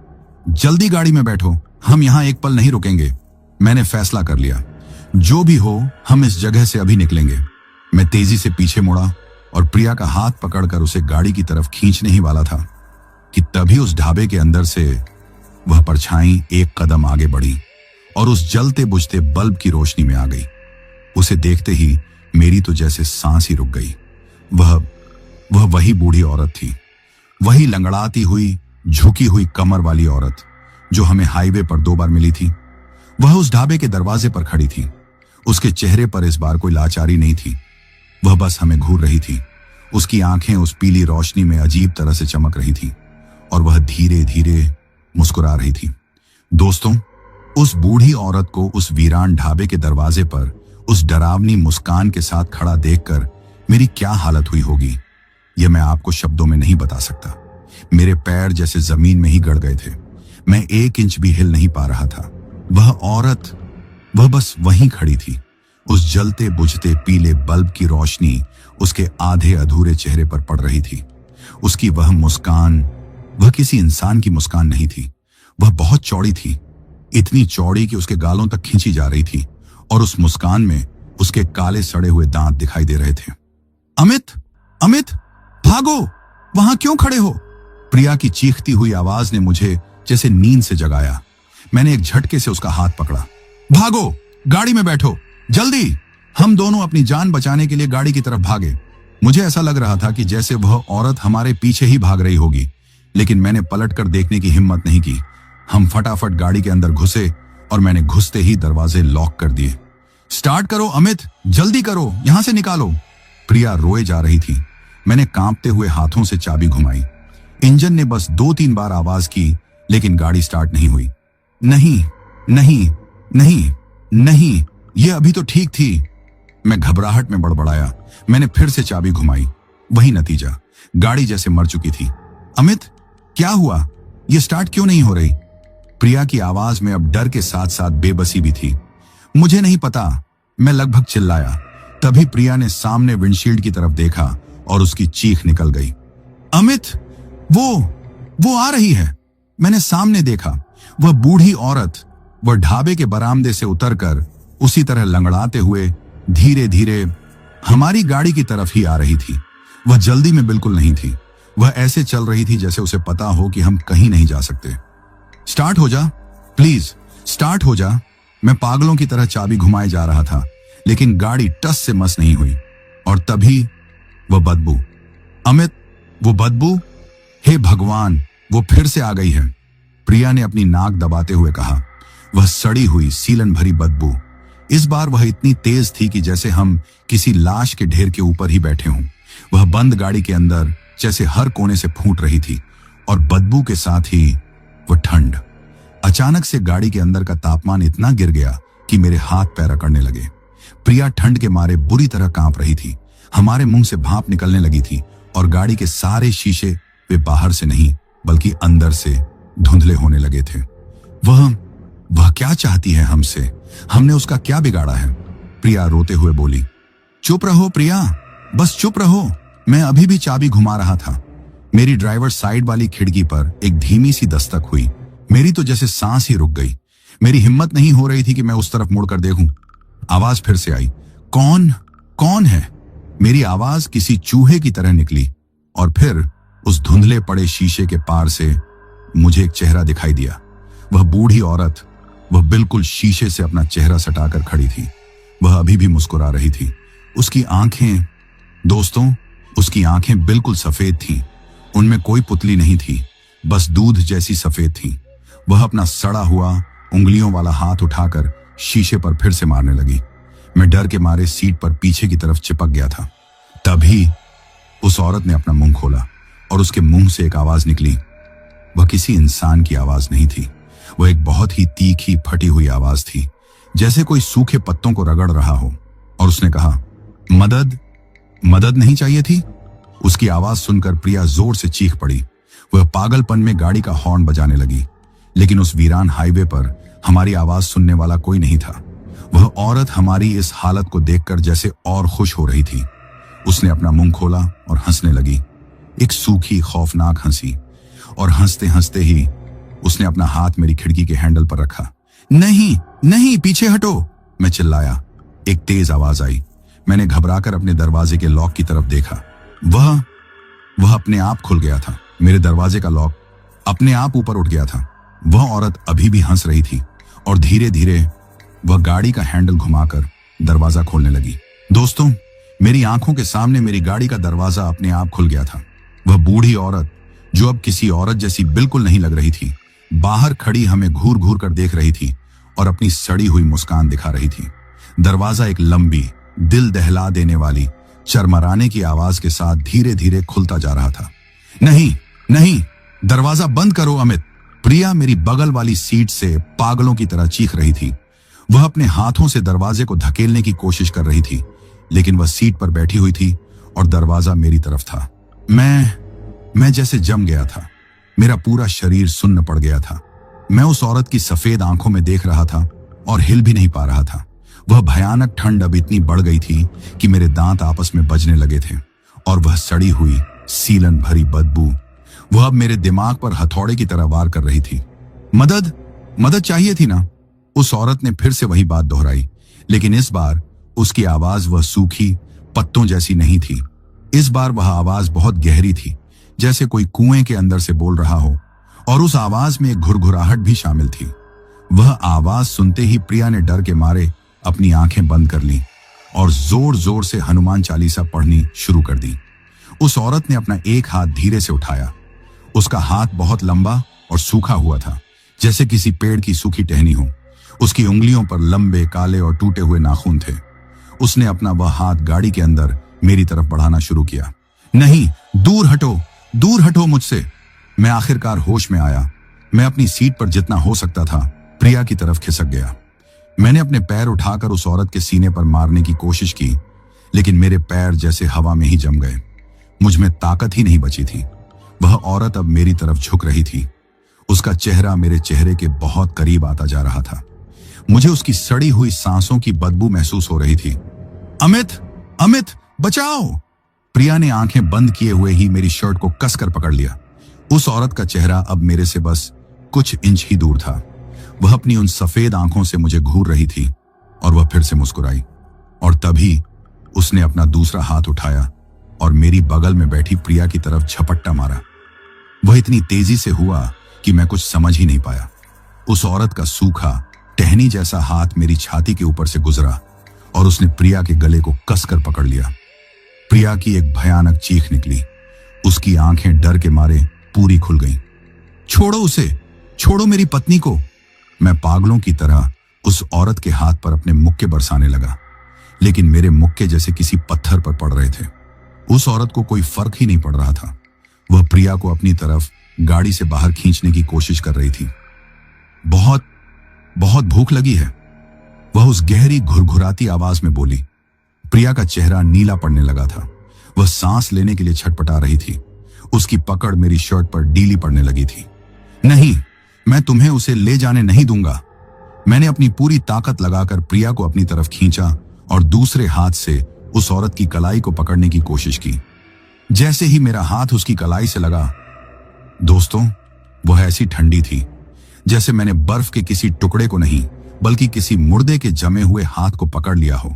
जल्दी गाड़ी में बैठो, हम यहां एक पल नहीं रुकेंगे। मैंने फैसला कर लिया, जो भी हो हम इस जगह से अभी निकलेंगे। मैं तेजी से पीछे मुड़ा और प्रिया का हाथ पकड़कर उसे गाड़ी की तरफ खींचने ही वाला था कि तभी उस ढाबे के अंदर से वह परछाई एक कदम आगे बढ़ी और उस जलते बुझते बल्ब की रोशनी में आ गई। उसे देखते ही मेरी तो जैसे सांस ही रुक गई। वह वही बूढ़ी औरत थी, वही लंगड़ाती हुई, झुकी हुई कमर वाली औरत जो हमें हाईवे पर 2 बार मिली थी। वह उस ढाबे के दरवाजे पर खड़ी थी। उसके चेहरे पर इस बार कोई लाचारी नहीं थी, वह बस हमें घूर रही थी। उसकी आंखें उस पीली रोशनी में अजीब तरह से चमक रही थी और वह धीरे धीरे मुस्कुरा रही थी। दोस्तों, उस बूढ़ी औरत को उस वीरान ढाबे के दरवाजे पर उस डरावनी मुस्कान के साथ खड़ा देखकर मेरी क्या हालत हुई होगी, यह मैं आपको शब्दों में नहीं बता सकता। मेरे पैर जैसे जमीन में ही गड़ गए थे। मैं 1 इंच भी हिल नहीं पा रहा था। वह औरत, वह बस वहीं खड़ी थी। उस जलते बुझते पीले बल्ब की रोशनी उसके आधे अधूरे चेहरे पर पड़ रही थी। उसकी वह मुस्कान, वह किसी इंसान की मुस्कान नहीं थी। वह बहुत चौड़ी थी, इतनी चौड़ी कि उसके गालों तक खींची जा रही थी और उस मुस्कान में उसके काले सड़े हुए दांत दिखाई दे रहे थे। अमित, भागो, वहां क्यों खड़े हो? प्रिया की चीखती हुई आवाज ने मुझे जैसे नींद से जगाया। मैंने एक झटके से उसका हाथ पकड़ा। भागो, गाड़ी में बैठो, जल्दी। हम दोनों अपनी जान बचाने के लिए गाड़ी की तरफ भागे। मुझे ऐसा लग रहा था कि जैसे वह औरत हमारे पीछे ही भाग रही होगी, लेकिन मैंने पलटकर देखने की हिम्मत नहीं की। हम फटाफट गाड़ी के अंदर घुसे और मैंने घुसते ही दरवाजे लॉक कर दिए। स्टार्ट करो अमित, जल्दी करो, यहां से निकालो। प्रिया रोए जा रही थी। मैंने कांपते हुए हाथों से चाबी घुमाई। इंजन ने बस 2-3 बार आवाज की, लेकिन गाड़ी स्टार्ट नहीं हुई। नहीं, ये अभी तो ठीक थी। मैं घबराहट में बड़बड़ाया। मैंने फिर से चाबी घुमाई। वही नतीजा, गाड़ी जैसे मर चुकी थी। अमित, क्या हुआ? ये स्टार्ट क्यों नहीं हो रही? प्रिया की आवाज में अब डर के साथ साथ बेबसी भी थी। मुझे नहीं पता, मैं लगभग चिल्लाया। तभी प्रिया ने सामने विंडशील्ड की तरफ देखा और उसकी चीख निकल गई। अमित, वो आ रही है। मैंने सामने देखा। वह बूढ़ी औरत वह ढाबे के बरामदे से उतरकर उसी तरह लंगड़ाते हुए धीरे धीरे हमारी गाड़ी की तरफ ही आ रही थी। वह जल्दी में बिल्कुल नहीं थी। वह ऐसे चल रही थी जैसे उसे पता हो कि हम कहीं नहीं जा सकते। स्टार्ट हो जा, प्लीज स्टार्ट हो जा। मैं पागलों की तरह चाबी घुमाए जा रहा था, लेकिन गाड़ी टस से मस नहीं हुई। और तभी वह बदबू, अमित, वो बदबू, हे भगवान, वो फिर से आ गई है। प्रिया ने अपनी नाक दबाते हुए कहा। वह सड़ी हुई सीलन भरी बदबू। इस बार वह इतनी तेज थी कि जैसे हम किसी लाश के ढेर के ऊपर ही बैठे हों। वह बंद गाड़ी के अंदर जैसे हर कोने से फूट रही थी और बदबू के साथ ही वह ठंड। अचानक से गाड़ी के अंदर का तापमान इतना गिर गया कि मेरे हाथ पैर अकड़ने लगे। प्रिया ठंड के मारे बुरी तरह कांप रही थी। हमारे मुंह से भाप निकलने लगी थी और गाड़ी के सारे शीशे वे बाहर से नहीं बल्कि अंदर से धुंधले होने लगे थे। वह क्या चाहती है हमसे? हमने उसका क्या बिगाड़ा है? प्रिया रोते हुए बोली। चुप रहो प्रिया, बस चुप रहो। मैं अभी भी चाबी घुमा रहा था। मेरी ड्राइवर साइड वाली खिड़की पर एक धीमी सी दस्तक हुई। मेरी तो जैसे सांस ही रुक गई। मेरी हिम्मत नहीं हो रही थी कि मैं उस तरफ मुड़कर देखूं। आवाज फिर से आई। कौन है? मेरी आवाज किसी चूहे की तरह निकली और फिर उस धुंधले पड़े शीशे के पार से मुझे एक चेहरा दिखाई दिया। वह बूढ़ी औरत, वह बिल्कुल शीशे से अपना चेहरा सटाकर खड़ी थी। वह अभी भी मुस्कुरा रही थी उसकी आंखें, दोस्तों, उसकी आंखें बिल्कुल सफेद थीं। उनमें कोई पुतली नहीं थी, बस दूध जैसी सफेद थी। वह अपना सड़ा हुआ उंगलियों वाला हाथ उठाकर शीशे पर फिर से मारने लगी। मैं डर के मारे सीट पर पीछे की तरफ चिपक गया था। तभी उस औरत ने अपना मुंह खोला और उसके मुंह से एक आवाज निकली। वह किसी इंसान की आवाज नहीं थी, वह एक बहुत ही तीखी फटी हुई आवाज थी, जैसे कोई सूखे पत्तों को रगड़ रहा हो। और उसने कहा, मदद, मदद नहीं चाहिए थी? उसकी आवाज सुनकर प्रिया जोर से चीख पड़ी। वह पागलपन में गाड़ी का हॉर्न बजाने लगी, लेकिन उस वीरान हाईवे पर हमारी आवाज सुनने वाला कोई नहीं था। वह औरत हमारी इस हालत को देखकर जैसे और खुश हो रही थी। उसने अपना मुंह खोला और हंसने लगी, एक सूखी खौफनाक हंसी। और हंसते हंसते ही उसने अपना हाथ मेरी खिड़की के हैंडल पर रखा। नहीं नहीं, पीछे हटो, मैं चिल्लाया। एक तेज आवाज आई। मैंने घबराकर अपने दरवाजे के लॉक की तरफ देखा। वह अपने आप खुल गया था। मेरे दरवाजे का लॉक अपने आप ऊपर उठ गया था। वह औरत अभी भी हंस रही थी और धीरे धीरे वह गाड़ी का हैंडल घुमाकर दरवाजा खोलने लगी। दोस्तों, मेरी आंखों के सामने मेरी गाड़ी का दरवाजा अपने आप खुल गया था। वह बूढ़ी औरत, जो अब किसी औरत जैसी बिल्कुल नहीं लग रही थी, बाहर खड़ी हमें घूर घूर कर देख रही थी और अपनी सड़ी हुई मुस्कान दिखा रही थी। दरवाजा एक लंबी, दिल दहला देने वाली, चरमराने की आवाज के साथ धीरे धीरे खुलता जा रहा था। नहीं नहीं, दरवाजा बंद करो अमित, प्रिया मेरी बगल वाली सीट से पागलों की तरह चीख रही थी। वह अपने हाथों से दरवाजे को धकेलने की कोशिश कर रही थी, लेकिन वह सीट पर बैठी हुई थी और दरवाजा मेरी तरफ था। मैं जैसे जम गया था। मेरा पूरा शरीर सुन्न पड़ गया था। मैं उस औरत की सफेद आंखों में देख रहा था और हिल भी नहीं पा रहा था। वह भयानक ठंड अब इतनी बढ़ गई थी कि मेरे दांत आपस में बजने लगे थे, और वह सड़ी हुई, सीलन भरी बदबू, वह अब मेरे दिमाग पर हथौड़े की तरह वार कर रही थी। मदद, मदद चाहिए थी ना? उस औरत ने फिर से वही बात दोहराई, लेकिन इस बार उसकी आवाज वह सूखी पत्तों जैसी नहीं थी। इस बार वह आवाज बहुत गहरी थी, जैसे कोई कुएं के अंदर से बोल रहा हो, और उस आवाज में एक घुरघुराहट भी शामिल थी। वह आवाज सुनते ही प्रिया ने डर के मारे अपनी आंखें बंद कर लीं और जोर जोर से हनुमान चालीसा पढ़नी शुरू कर दी। उस औरत ने अपना एक हाथ धीरे से उठाया। उसका हाथ बहुत लंबा और सूखा हुआ था, जैसे किसी पेड़ की सूखी टहनी हो। उसकी उंगलियों पर लंबे, काले और टूटे हुए नाखून थे। उसने अपना वह हाथ गाड़ी के अंदर मेरी तरफ बढ़ाना शुरू किया। नहीं, दूर हटो मुझसे। मैं आखिरकार होश में आया। मैं अपनी सीट पर जितना हो सकता था प्रिया की तरफ खिसक गया। मैंने अपने पैर उठाकर उस औरत के सीने पर मारने की कोशिश की, लेकिन मेरे पैर जैसे हवा में ही जम गए। मुझ में ताकत ही नहीं बची थी। वह औरत अब मेरी तरफ झुक रही थी। उसका चेहरा मेरे चेहरे के बहुत करीब आता जा रहा था। मुझे उसकी सड़ी हुई सांसों की बदबू महसूस हो रही थी। अमित, बचाओ! प्रिया ने आंखें बंद किए हुए ही मेरी शर्ट को कसकर पकड़ लिया। उस औरत का चेहरा अब मेरे से बस कुछ इंच ही दूर था। वह अपनी उन सफेद आंखों से मुझे घूर रही थी और वह फिर से मुस्कुराई, और तभी उसने अपना दूसरा हाथ उठाया और मेरी बगल में बैठी प्रिया की तरफ झपट्टा मारा। वह इतनी तेजी से हुआ कि मैं कुछ समझ ही नहीं पाया। उस औरत का सूखा, टहनी जैसा हाथ मेरी छाती के ऊपर से गुजरा और उसने प्रिया के गले को कसकर पकड़ लिया। प्रिया की एक भयानक चीख निकली। उसकी आंखें डर के मारे पूरी खुल गईं। छोड़ो उसे, छोड़ो मेरी पत्नी को! मैं पागलों की तरह उस औरत के हाथ पर अपने मुक्के बरसाने लगा, लेकिन मेरे मुक्के जैसे किसी पत्थर पर पड़ रहे थे। उस औरत को कोई फर्क ही नहीं पड़ रहा था। वह प्रिया को अपनी तरफ गाड़ी से बाहर खींचने की कोशिश कर रही थी। बहुत भूख लगी है, वह उस गहरी घुरघुराती आवाज में बोली। प्रिया का चेहरा नीला पड़ने लगा था। वह सांस लेने के लिए छटपटा रही थी। उसकी पकड़ मेरी शर्ट पर ढीली पड़ने लगी थी। नहीं, मैं तुम्हें उसे ले जाने नहीं दूंगा। मैंने अपनी पूरी ताकत लगाकर प्रिया को अपनी तरफ खींचा और दूसरे हाथ से उस औरत की कलाई को पकड़ने की कोशिश की। जैसे ही मेरा हाथ उसकी कलाई से लगा, दोस्तों, वह ऐसी ठंडी थी जैसे मैंने बर्फ के किसी टुकड़े को नहीं, बल्कि किसी मुर्दे के जमे हुए हाथ को पकड़ लिया हो।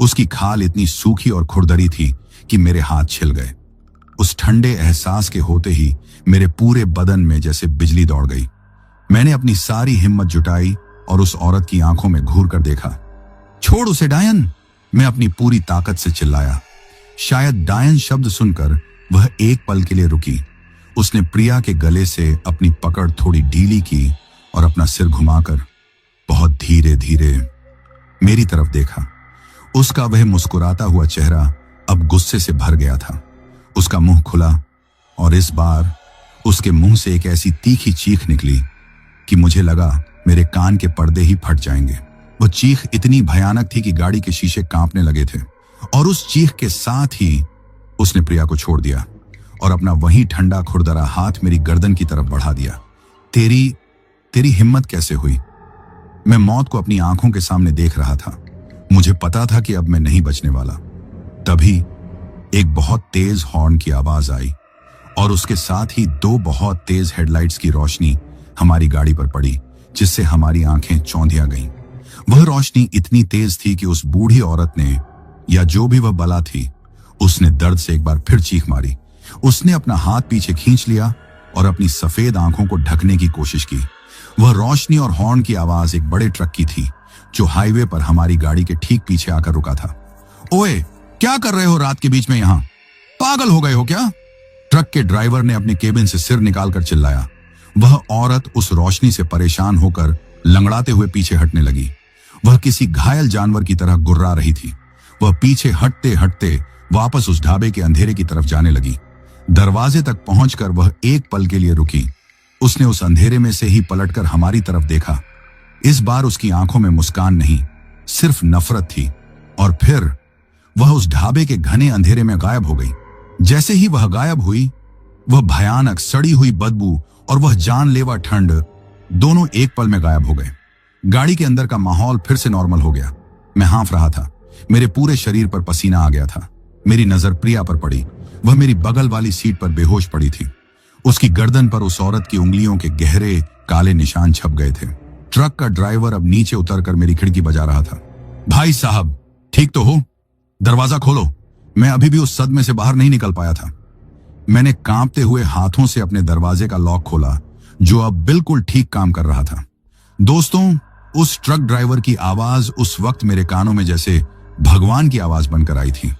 उसकी खाल इतनी सूखी और खुरदरी थी कि मेरे हाथ छिल गए। उस ठंडे एहसास के होते ही मेरे पूरे बदन में जैसे बिजली दौड़ गई। मैंने अपनी सारी हिम्मत जुटाई और उस औरत की आंखों में घूर कर देखा। छोड़ उसे डायन, मैं अपनी पूरी ताकत से चिल्लाया। शायद डायन शब्द सुनकर वह एक पल के लिए रुकी। उसने प्रिया के गले से अपनी पकड़ थोड़ी ढीली की और अपना सिर घुमाकर बहुत धीरे धीरे मेरी तरफ देखा। उसका वह मुस्कुराता हुआ चेहरा अब गुस्से से भर गया था। उसका मुंह खुला और इस बार उसके मुंह से एक ऐसी तीखी चीख निकली कि मुझे लगा मेरे कान के पर्दे ही फट जाएंगे। वो चीख इतनी भयानक थी कि गाड़ी के शीशे कांपने लगे थे और उस चीख के साथ ही उसने प्रिया को छोड़ दिया और अपना वही ठंडा खुरदरा हाथ मेरी गर्दन की तरफ बढ़ा दिया। तेरी हिम्मत कैसे हुई? मैं मौत को अपनी आंखों के सामने देख रहा था। मुझे पता था कि अब मैं नहीं बचने वाला। तभी एक बहुत तेज हॉर्न की आवाज आई और उसके साथ ही दो बहुत तेज हेडलाइट्स की रोशनी हमारी गाड़ी पर पड़ी, जिससे हमारी आंखें चौंधिया गईं। वह रोशनी इतनी तेज थी कि उस बूढ़ी औरत ने, या जो भी वह बला थी, उसने दर्द से एक बार फिर चीख मारी। उसने अपना हाथ पीछे खींच लिया और अपनी सफेद आंखों को ढकने की कोशिश की। वह रोशनी और हॉर्न की आवाज एक बड़े ट्रक की थी जो हाईवे पर हमारी गाड़ी के ठीक पीछे आकर रुका था। ओए, क्या कर रहे हो रात के बीच में यहां? पागल हो गए हो क्या? ट्रक के ड्राइवर ने अपने केबिन से सिर निकालकर चिल्लाया। वह औरत उस रोशनी से परेशान होकर लंगड़ाते हुए पीछे हटने लगी। वह किसी घायल जानवर की तरह गुर्रा रही थी। वह पीछे हटते हटते वापस उस ढाबे के अंधेरे की तरफ जाने लगी। दरवाजे तक पहुंचकर वह एक पल के लिए रुकी। उसने उस अंधेरे में से ही पलटकर हमारी तरफ देखा। इस बार उसकी आंखों में मुस्कान नहीं, सिर्फ नफरत थी। और फिर वह उस ढाबे के घने अंधेरे में गायब हो गई। जैसे ही वह गायब हुई, वह भयानक सड़ी हुई बदबू और वह जानलेवा ठंड दोनों एक पल में गायब हो गए। गाड़ी के अंदर का माहौल फिर से नॉर्मल हो गया। मैं हाँफ रहा था। मेरे पूरे शरीर पर पसीना आ गया था। मेरी नजर प्रिया पर पड़ी। वह मेरी बगल वाली सीट पर बेहोश पड़ी थी। उसकी गर्दन पर उस औरत की उंगलियों के गहरे काले निशान छप गए थे। ट्रक का ड्राइवर अब नीचे उतरकर मेरी खिड़की बजा रहा था। भाई साहब, ठीक तो हो? दरवाजा खोलो। मैं अभी भी उस सदमे से बाहर नहीं निकल पाया था। मैंने कांपते हुए हाथों से अपने दरवाजे का लॉक खोला, जो अब बिल्कुल ठीक काम कर रहा था। दोस्तों, उस ट्रक ड्राइवर की आवाज उस वक्त मेरे कानों में जैसे भगवान की आवाज बनकर आई थी।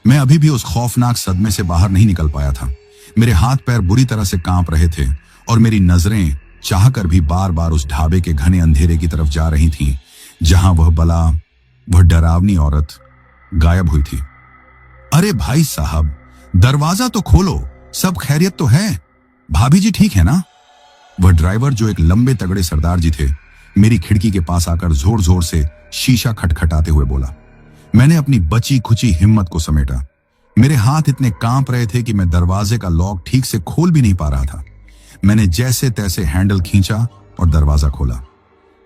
मैं अभी भी उस खौफनाक सदमे से बाहर नहीं निकल पाया था। मेरे हाथ पैर बुरी तरह से कांप रहे थे और मेरी नजरें चाहकर भी बार बार उस ढाबे के घने अंधेरे की तरफ जा रही थीं, जहां वह डरावनी औरत गायब हुई थी। अरे भाई साहब, दरवाजा तो खोलो, सब खैरियत तो है? भाभी जी ठीक है ना? वह ड्राइवर, जो एक लंबे तगड़े सरदार जी थे, मेरी खिड़की के पास आकर जोर जोर से शीशा खटखटाते हुए बोला। मैंने अपनी बची खुची हिम्मत को समेटा। मेरे हाथ इतने कांप रहे थे कि मैं दरवाजे का लॉक ठीक से खोल भी नहीं पा रहा था। मैंने जैसे तैसे हैंडल खींचा और दरवाजा खोला।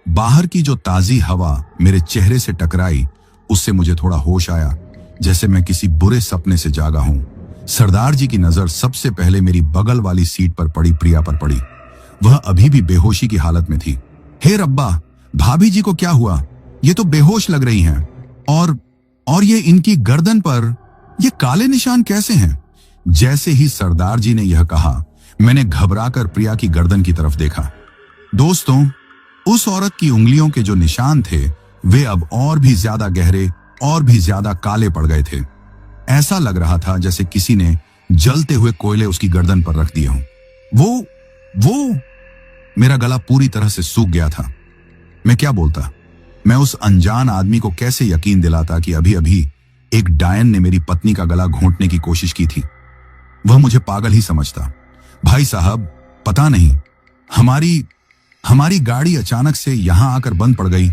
बाहर की जो ताजी हवा मेरे चेहरे से टकराई, उससे मुझे थोड़ा होश आया, जैसे मैं किसी बुरे सपने से जागा हूं। सरदार जी की नजर सबसे पहले मेरी बगल वाली सीट पर पड़ी प्रिया पर पड़ी। वह अभी भी बेहोशी की हालत में थी। हे रब्बा, भाभी जी को क्या हुआ? ये तो बेहोश लग रही हैं। और ये इनकी गर्दन पर ये काले निशान कैसे हैं? जैसे ही सरदार जी ने यह कहा, मैंने घबराकर प्रिया की गर्दन की तरफ देखा। दोस्तों, उस औरत की उंगलियों के जो निशान थे, वे अब और भी ज्यादा गहरे और भी ज्यादा काले पड़ गए थे। ऐसा लग रहा था जैसे किसी ने जलते हुए कोयले उसकी गर्दन पर रख दिए हों। वो मेरा गला पूरी तरह से सूख गया था। मैं क्या बोलता? मैं उस अनजान आदमी को कैसे यकीन दिलाता कि अभी अभी एक डायन ने मेरी पत्नी का गला घोंटने की कोशिश की थी? वह मुझे पागल ही समझता। भाई साहब, पता नहीं, हमारी गाड़ी अचानक से यहां आकर बंद पड़ गई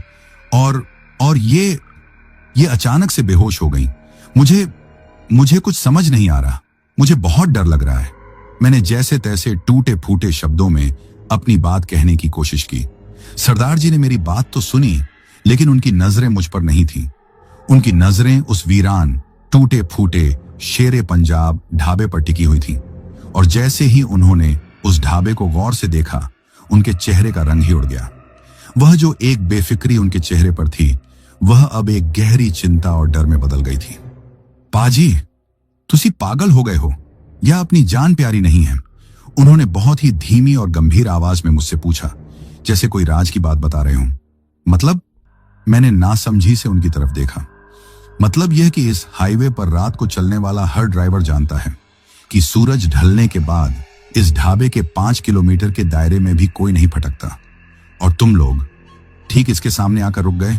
और ये अचानक से बेहोश हो गई। मुझे कुछ समझ नहीं आ रहा। मुझे बहुत डर लग रहा है। मैंने जैसे तैसे टूटे फूटे शब्दों में अपनी बात कहने की कोशिश की। सरदार जी ने मेरी बात तो सुनी, लेकिन उनकी नजरें मुझ पर नहीं थीं। उनकी नजरें उस वीरान, टूटे फूटे शेरे पंजाब ढाबे पर टिकी हुई थीं। और जैसे ही उन्होंने उस ढाबे को गौर से देखा, उनके चेहरे का रंग ही उड़ गया। वह जो एक बेफिक्री उनके चेहरे पर थी, वह अब एक गहरी चिंता और डर में बदल गई थी। पाजी, तुसी पागल हो गए हो या अपनी जान प्यारी नहीं है? उन्होंने बहुत ही धीमी और गंभीर आवाज में मुझसे पूछा, जैसे कोई राज की बात बता रहे हों। मतलब? मैंने नासमझी से उनकी तरफ देखा। मतलब यह कि इस हाईवे पर रात को चलने वाला हर ड्राइवर जानता है कि सूरज ढलने के बाद इस ढाबे के 5 किलोमीटर के दायरे में भी कोई नहीं फटकता। और तुम लोग ठीक इसके सामने आकर रुक गए।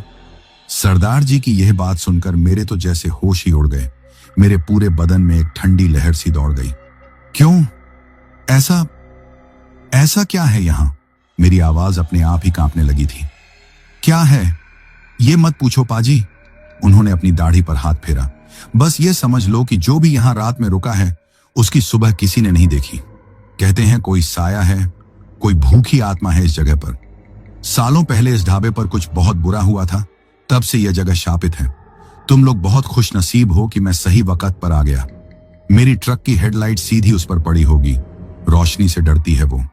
सरदार जी की यह बात सुनकर मेरे तो जैसे होश ही उड़ गए। मेरे पूरे बदन में एक ठंडी लहर सी दौड़ गई। क्यों? ऐसा ऐसा क्या है यहां? मेरी आवाज अपने आप ही कांपने लगी थी। क्या है? ये मत पूछो पाजी। उन्होंने अपनी दाढ़ी पर हाथ फेरा। बस ये समझ लो कि जो भी यहां रात में रुका है उसकी सुबह किसी ने नहीं देखी। कहते हैं कोई साया है, कोई भूखी आत्मा है इस जगह पर। सालों पहले इस ढाबे पर कुछ बहुत बुरा हुआ था, तब से यह जगह शापित है। तुम लोग बहुत खुश नसीब हो कि मैं सही वक्त पर आ गया। मेरी ट्रक की हेडलाइट सीधी उस पर पड़ी होगी। रोशनी से डरती है वो।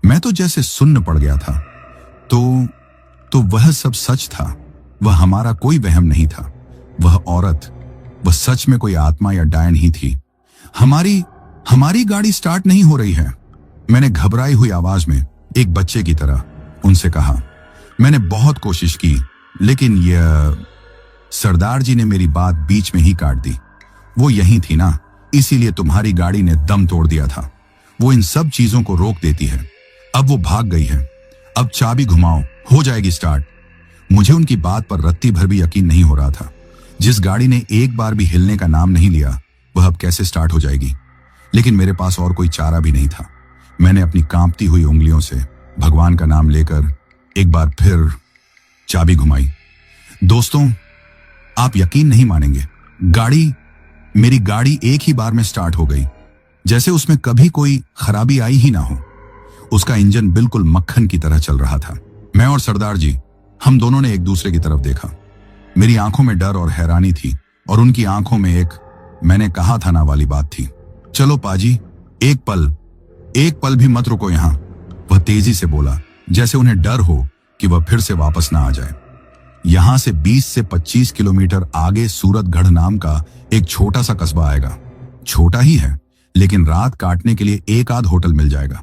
मैं तो जैसे सुन्न पड़ गया था। तो वह सब सच था। वह हमारा कोई वहम नहीं था। वह औरत, वह सच में कोई आत्मा या डायन ही थी। हमारी गाड़ी स्टार्ट नहीं हो रही है, मैंने घबराई हुई आवाज में एक बच्चे की तरह उनसे कहा। मैंने बहुत कोशिश की, लेकिन यह सरदार जी ने मेरी बात बीच में ही काट दी। वो यही थी ना, इसीलिए तुम्हारी गाड़ी ने दम तोड़ दिया था। वो इन सब चीजों को रोक देती है। अब वो भाग गई है। अब चाबी घुमाओ, हो जाएगी स्टार्ट। मुझे उनकी बात पर रत्ती भर भी यकीन नहीं हो रहा था। जिस गाड़ी ने एक बार भी हिलने का नाम नहीं लिया, वह अब कैसे स्टार्ट हो जाएगी? लेकिन मेरे पास और कोई चारा भी नहीं था। मैंने अपनी कांपती हुई उंगलियों से भगवान का नाम लेकर एक बार फिर चाबी घुमाई। दोस्तों, आप यकीन नहीं मानेंगे, मेरी गाड़ी एक ही बार में स्टार्ट हो गई, जैसे उसमें कभी कोई खराबी आई ही ना हो। उसका इंजन बिल्कुल मक्खन की तरह चल रहा था। मैं और सरदार जी, हम दोनों ने एक दूसरे की तरफ देखा। मेरी आंखों में डर और हैरानी थी और उनकी आंखों में एक मैंने कहा था ना वाली बात थी। चलो पाजी, एक पल भी मत रुको यहां, वह तेजी से बोला, जैसे उन्हें डर हो कि वह फिर से वापस ना आ जाए। यहां से 20 से 25 किलोमीटर आगे सूरतगढ़ नाम का एक छोटा सा कस्बा आएगा। छोटा ही है, लेकिन रात काटने के लिए एक आध होटल मिल जाएगा।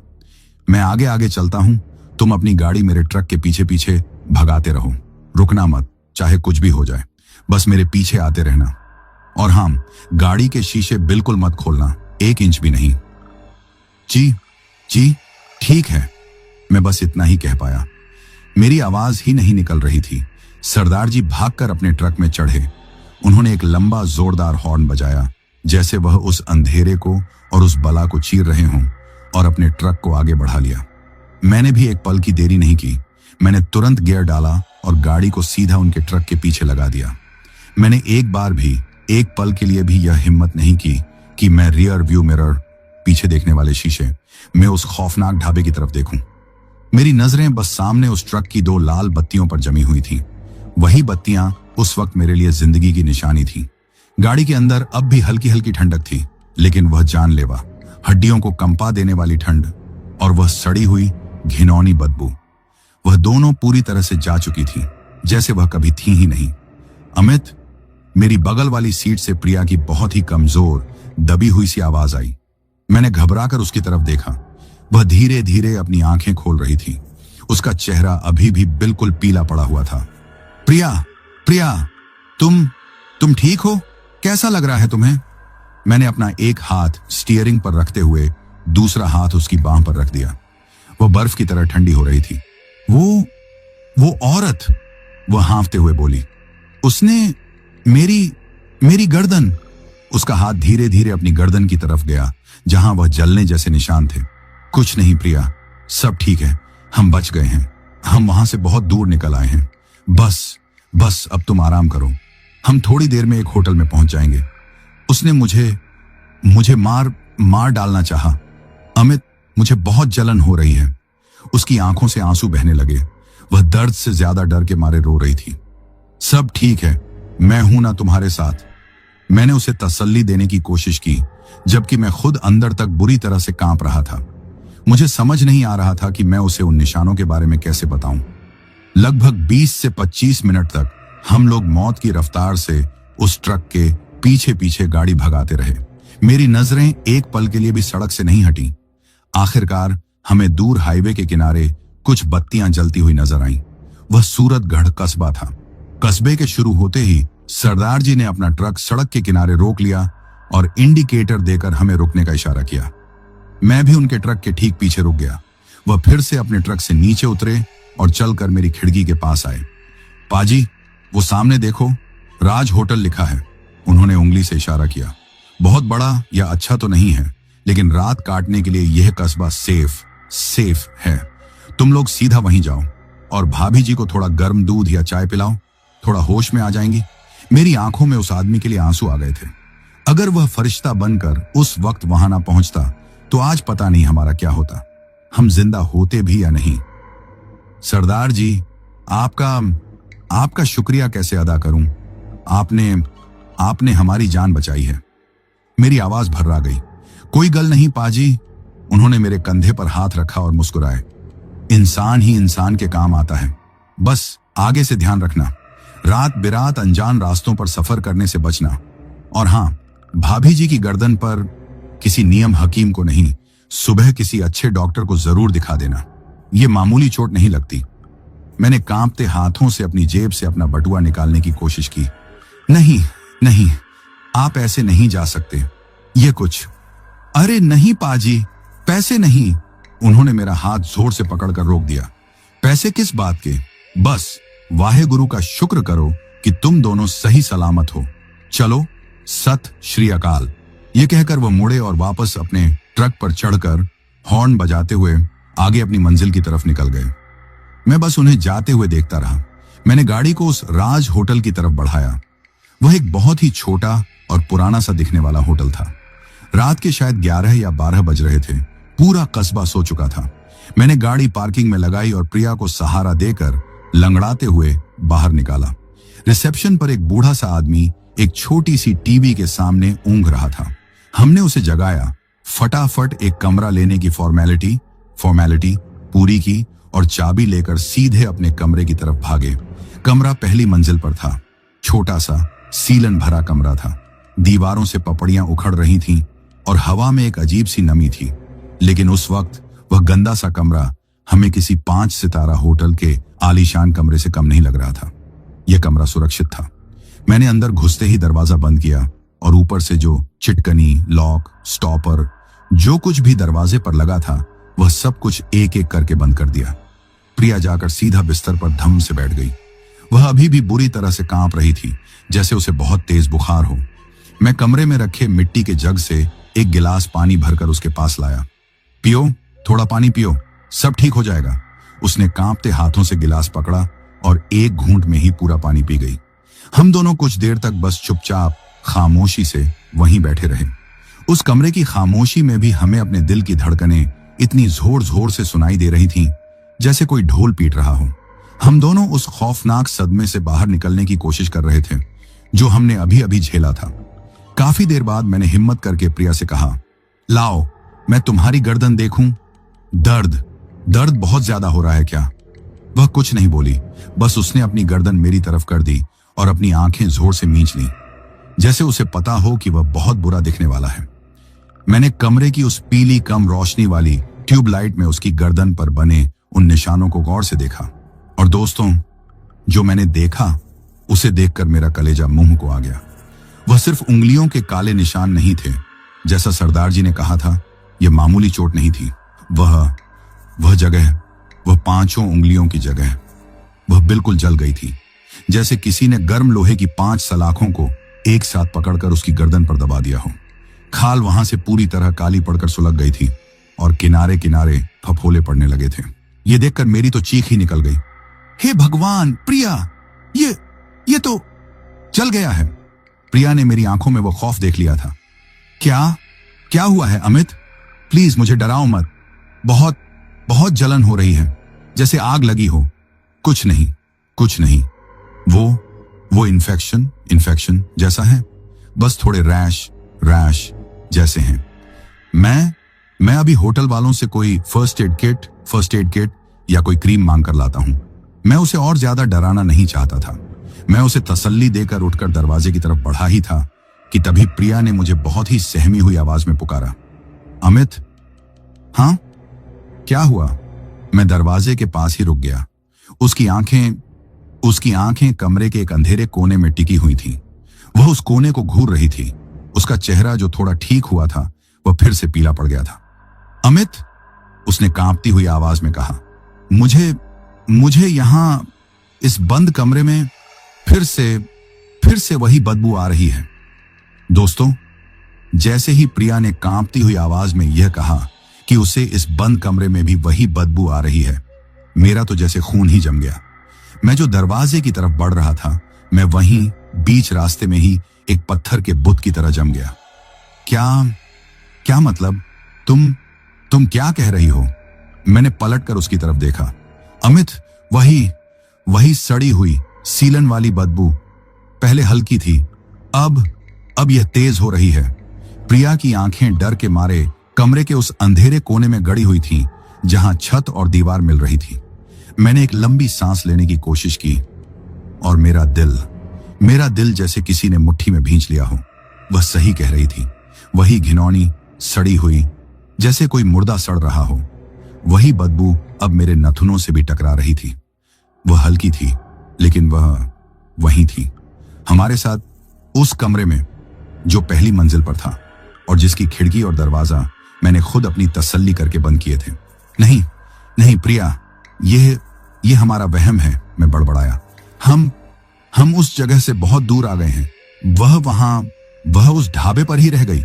मैं आगे आगे चलता हूं, तुम अपनी गाड़ी मेरे ट्रक के पीछे पीछे भगाते रहो। रुकना मत, चाहे कुछ भी हो जाए, बस मेरे पीछे आते रहना। और हाँ, गाड़ी के शीशे बिल्कुल मत खोलना, 1 इंच भी नहीं। जी ठीक है, मैं बस इतना ही कह पाया। मेरी आवाज ही नहीं निकल रही थी। सरदार जी भागकर अपने ट्रक में चढ़े। उन्होंने एक लंबा जोरदार हॉर्न बजाया, जैसे वह उस अंधेरे को और उस बला को चीर रहे हों, और अपने ट्रक को आगे बढ़ा लिया। मैंने भी एक पल की देरी नहीं की। मैंने तुरंत गियर डाला और गाड़ी को सीधा उनके ट्रक के पीछे लगा दिया। मैंने एक बार भी, एक पल के लिए भी यह हिम्मत नहीं की कि मैं रियर व्यू मिरर, पीछे देखने वाले शीशे में उस खौफनाक ढाबे की तरफ देखूं। मेरी नजरें बस सामने उस ट्रक की 2 लाल बत्तियों पर जमी हुई थी। वही बत्तियां उस वक्त मेरे लिए जिंदगी की निशानी थी। गाड़ी के अंदर अब भी हल्की हल्की ठंडक थी, लेकिन वह जानलेवा, हड्डियों को कंपा देने वाली ठंड और वह सड़ी हुई घिनौनी बदबू, वह दोनों पूरी तरह से जा चुकी थी, जैसे वह कभी थी ही नहीं। अमित, मेरी बगल वाली सीट से प्रिया की बहुत ही कमजोर दबी हुई सी आवाज आई। मैंने घबराकर उसकी तरफ देखा। वह धीरे धीरे अपनी आंखें खोल रही थी। उसका चेहरा अभी भी बिल्कुल पीला पड़ा हुआ था। प्रिया, तुम ठीक हो? कैसा लग रहा है तुम्हें? मैंने अपना एक हाथ स्टीयरिंग पर रखते हुए दूसरा हाथ उसकी बांह पर रख दिया। वह बर्फ की तरह ठंडी हो रही थी। वो औरत, वह हाँफते हुए बोली, उसने मेरी गर्दन। उसका हाथ धीरे धीरे अपनी गर्दन की तरफ गया, जहां वह जलने जैसे निशान थे। कुछ नहीं प्रिया, सब ठीक है, हम बच गए हैं। हम वहां से बहुत दूर निकल आए हैं। बस अब तुम आराम करो, हम थोड़ी देर में एक होटल में पहुंच जाएंगे। उसने मुझे मार डालना चाहा। अमित, मुझे बहुत जलन हो रही है। उसकी आंखों से आंसू बहने लगे। वह दर्द से ज्यादा डर के मारे रो रही थी। सब ठीक है, मैं हूं ना तुम्हारे साथ। मैंने उसे तसल्ली देने की कोशिश की, जबकि मैं खुद अंदर तक बुरी तरह से कांप रहा था। मुझे समझ नहीं आ रहा था कि मैं उसे उन निशानों के बारे में कैसे बताऊं। लगभग 20 से 25 मिनट तक हम लोग मौत की रफ्तार से उस ट्रक के पीछे पीछे गाड़ी भगाते रहे। मेरी नजरें एक पल के लिए भी सड़क से नहीं हटी। आखिरकार हमें दूर हाईवे के किनारे कुछ बत्तियां जलती हुई नजर आईं। वह सूरतगढ़ कस्बा था। कस्बे के शुरू होते ही सरदार जी ने अपना ट्रक सड़क के किनारे रोक लिया और इंडिकेटर देकर हमें रुकने का इशारा किया। मैं भी उनके ट्रक के ठीक पीछे रुक गया। वह फिर से अपने ट्रक से नीचे उतरे और चलकर मेरी खिड़की के पास आए। पाजी, वो सामने देखो, राज होटल लिखा है। उन्होंने उंगली से इशारा किया। बहुत बड़ा या अच्छा तो नहीं है, लेकिन रात काटने के लिए यह कस्बा सेफ है। तुम लोग सीधा वहीं जाओ और भाभी जी को थोड़ा गर्म दूध या चाय पिलाओ, थोड़ा होश में आ जाएंगी। मेरी आंखों में उस आदमी के लिए आंसू आ गए थे। अगर वह फरिश्ता बनकर उस वक्त वहां ना पहुंचता तो आज पता नहीं हमारा क्या होता, हम जिंदा होते भी या नहीं। सरदार जी, आपका शुक्रिया कैसे अदा करूं? आपने हमारी जान बचाई है। मेरी आवाज भर्रा गई। कोई गल नहीं पाजी। उन्होंने मेरे कंधे पर हाथ रखा और मुस्कुराए। इंसान ही इंसान के काम आता है, बस आगे से ध्यान रखना, रात बिरात अनजान रास्तों पर सफर करने से बचना। और हां, भाभी जी की गर्दन पर किसी नियम हकीम को नहीं, सुबह किसी अच्छे डॉक्टर को जरूर दिखा देना। यह मामूली चोट नहीं लगती। मैंने कांपते हाथों से अपनी जेब से अपना बटुआ निकालने की कोशिश की। नहीं, आप ऐसे नहीं जा सकते। ये कुछ, अरे नहीं पाजी, पैसे नहीं। उन्होंने मेरा हाथ जोर से पकड़कर रोक दिया। पैसे किस बात के? बस वाहे गुरु का शुक्र करो कि तुम दोनों सही सलामत हो। चलो, सत श्री अकाल। यह कहकर वह मुड़े और वापस अपने ट्रक पर चढ़कर हॉर्न बजाते हुए आगे अपनी मंजिल की तरफ निकल गए। मैं बस उन्हें जाते हुए देखता रहा। मैंने गाड़ी को उस राज होटल की तरफ बढ़ाया। वह एक बहुत ही छोटा और पुराना सा दिखने वाला होटल था। रात के शायद 11 या 12 बज रहे थे। पूरा कस्बा सो चुका था। मैंने गाड़ी पार्किंग में लगाई और प्रिया को सहारा देकर लंगड़ाते हुए बाहर निकाला। रिसेप्शन पर एक बूढ़ा सा आदमी एक छोटी सी टीवी के सामने ऊँघ रहा था। हमने उसे जगाया। फटाफट एक कमरा लेने की फॉर्मेलिटी पूरी की और चाबी लेकर सीधे अपने कमरे की तरफ भागे। कमरा पहली मंजिल पर था। छोटा सा सीलन भरा कमरा था। दीवारों से पपड़ियां उखड़ रही थीं और हवा में एक अजीब सी नमी थी। लेकिन उस वक्त वह गंदा सा कमरा हमें किसी 5 सितारा होटल के आलीशान कमरे से कम नहीं लग रहा था। यह कमरा सुरक्षित था। मैंने अंदर घुसते ही दरवाजा बंद किया और ऊपर से जो चिटकनी, लॉक, स्टॉपर, जो कुछ भी दरवाजे पर लगा था, वह सब कुछ एक एक करके बंद कर दिया। प्रिया जाकर सीधा बिस्तर पर धम से बैठ गई। वह अभी भी बुरी तरह से कांप रही थी, जैसे उसे बहुत तेज बुखार हो। मैं कमरे में रखे मिट्टी के जग से एक गिलास पानी भरकर उसके पास लाया। पियो, थोड़ा पानी पियो, सब ठीक हो जाएगा। उसने कांपते हाथों से गिलास पकड़ा और एक घूंट में ही पूरा पानी पी गई। हम दोनों कुछ देर तक बस चुपचाप खामोशी से वहीं बैठे रहे। उस कमरे की खामोशी में भी हमें अपने दिल की धड़कनें इतनी जोर जोर से सुनाई दे रही थीं, जैसे कोई ढोल पीट रहा हो। हम दोनों उस खौफनाक सदमे से बाहर निकलने की कोशिश कर रहे थे जो हमने अभी अभी झेला था। काफी देर बाद मैंने हिम्मत करके प्रिया से कहा, लाओ, मैं तुम्हारी गर्दन देखूं। दर्द बहुत ज्यादा हो रहा है क्या? वह कुछ नहीं बोली, बस उसने अपनी गर्दन मेरी तरफ कर दी और अपनी आंखें जोर से मींच लीं, जैसे उसे पता हो कि वह बहुत बुरा दिखने वाला है। मैंने कमरे की उस पीली कम रोशनी वाली ट्यूबलाइट में उसकी गर्दन पर बने उन निशानों को गौर से देखा। और दोस्तों, जो मैंने देखा उसे देखकर मेरा कलेजा मुंह को आ गया। वह सिर्फ उंगलियों के काले निशान नहीं थे। जैसा सरदार जी ने कहा था, यह मामूली चोट नहीं थी। वह जगह, वह 5 उंगलियों की जगह, वह बिल्कुल जल गई थी, जैसे किसी ने गर्म लोहे की 5 सलाखों को एक साथ पकड़कर उसकी गर्दन पर दबा दिया हो। खाल वहां से पूरी तरह काली पड़कर सुलग गई थी और किनारे किनारे फफोले पड़ने लगे थे। यह देखकर मेरी तो चीख ही निकल गई। हे भगवान, प्रिया, ये तो जल गया है। प्रिया ने मेरी आंखों में वो खौफ देख लिया था। क्या हुआ है अमित? प्लीज मुझे डराओ मत। बहुत जलन हो रही है, जैसे आग लगी हो। कुछ नहीं। वो इन्फेक्शन जैसा है, बस थोड़े रैश जैसे हैं। मैं अभी होटल वालों से कोई फर्स्ट एड किट या कोई क्रीम मांग कर लाता हूं। मैं उसे और ज्यादा डराना नहीं चाहता था। मैं उसे तसल्ली देकर उठकर दरवाजे की तरफ बढ़ा ही था कि तभी प्रिया ने मुझे बहुत ही सहमी हुई आवाज में पुकारा, अमित। हाँ, क्या हुआ? मैं दरवाजे के पास ही रुक गया। उसकी आंखें कमरे के एक अंधेरे कोने में टिकी हुई थीं। वह उस कोने को घूर रही थी। उसका चेहरा जो थोड़ा ठीक हुआ था वह फिर से पीला पड़ गया था। अमित, उसने कांपती हुई आवाज में कहा, मुझे यहां इस बंद कमरे में फिर से वही बदबू आ रही है। दोस्तों, जैसे ही प्रिया ने कांपती हुई आवाज में यह कहा कि उसे इस बंद कमरे में भी वही बदबू आ रही है, मेरा तो जैसे खून ही जम गया। मैं जो दरवाजे की तरफ बढ़ रहा था, मैं वहीं बीच रास्ते में ही एक पत्थर के बुत की तरह जम गया। क्या मतलब? तुम क्या कह रही हो? मैंने पलटकर उसकी तरफ देखा। अमित, वही सड़ी हुई सीलन वाली बदबू पहले हल्की थी, अब यह तेज हो रही है। प्रिया की आंखें डर के मारे कमरे के उस अंधेरे कोने में गड़ी हुई थीं, जहां छत और दीवार मिल रही थी। मैंने एक लंबी सांस लेने की कोशिश की और मेरा दिल जैसे किसी ने मुट्ठी में भींच लिया हो। वह सही कह रही थी। वही घिनौनी, सड़ी हुई, जैसे कोई मुर्दा सड़ रहा हो। वही बदबू अब मेरे नथुनों से भी टकरा रही थी। वह हल्की थी, लेकिन वह वहीं थी, हमारे साथ, उस कमरे में जो पहली मंजिल पर था और जिसकी खिड़की और दरवाजा मैंने खुद अपनी तसल्ली करके बंद किए थे। नहीं प्रिया, यह हमारा वहम है, मैं बड़बड़ाया। हम उस जगह से बहुत दूर आ गए हैं। वह उस ढाबे पर ही रह गई।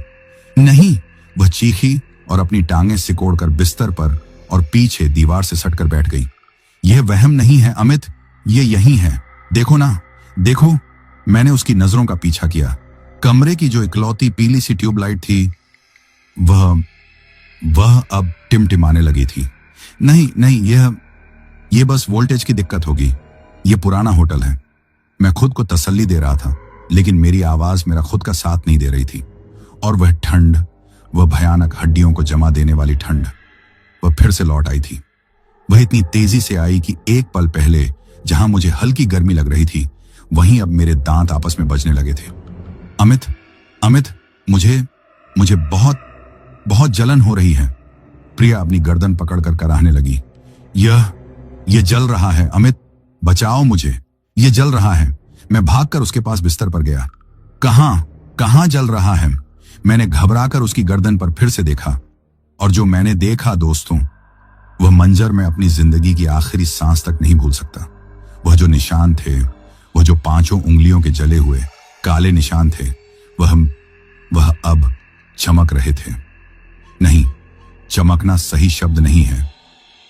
नहीं, वह चीखी और अपनी टांगें सिकोड़कर बिस्तर पर और पीछे दीवार से सटकर बैठ गई। यह वहम नहीं है अमित, ये यही है। देखो ना, देखो। मैंने उसकी नजरों का पीछा किया। कमरे की जो इकलौती पीली सी ट्यूबलाइट थी, वह अब टिमटिमाने लगी थी। नहीं, यह बस वोल्टेज की दिक्कत होगी। यह पुराना होटल है। मैं खुद को तसल्ली दे रहा था, लेकिन मेरी आवाज मेरा खुद का साथ नहीं दे रही थी। और वह ठंड, वह भयानक हड्डियों को जमा देने वाली ठंड, वह फिर से लौट आई थी। वह इतनी तेजी से आई कि एक पल पहले जहां मुझे हल्की गर्मी लग रही थी, वहीं अब मेरे दांत आपस में बजने लगे थे। अमित, मुझे बहुत जलन हो रही है। प्रिया अपनी गर्दन पकड़कर कराहने लगी। यह जल रहा है अमित, बचाओ मुझे, यह जल रहा है। मैं भागकर उसके पास बिस्तर पर गया। कहां जल रहा है? मैंने घबराकर उसकी गर्दन पर फिर से देखा, और जो मैंने देखा दोस्तों, वह मंजर मैं अपनी जिंदगी की आखिरी सांस तक नहीं भूल सकता। वह जो निशान थे, वह जो 5 उंगलियों के जले हुए काले निशान थे, वह अब चमक रहे थे। नहीं, चमकना सही शब्द नहीं है।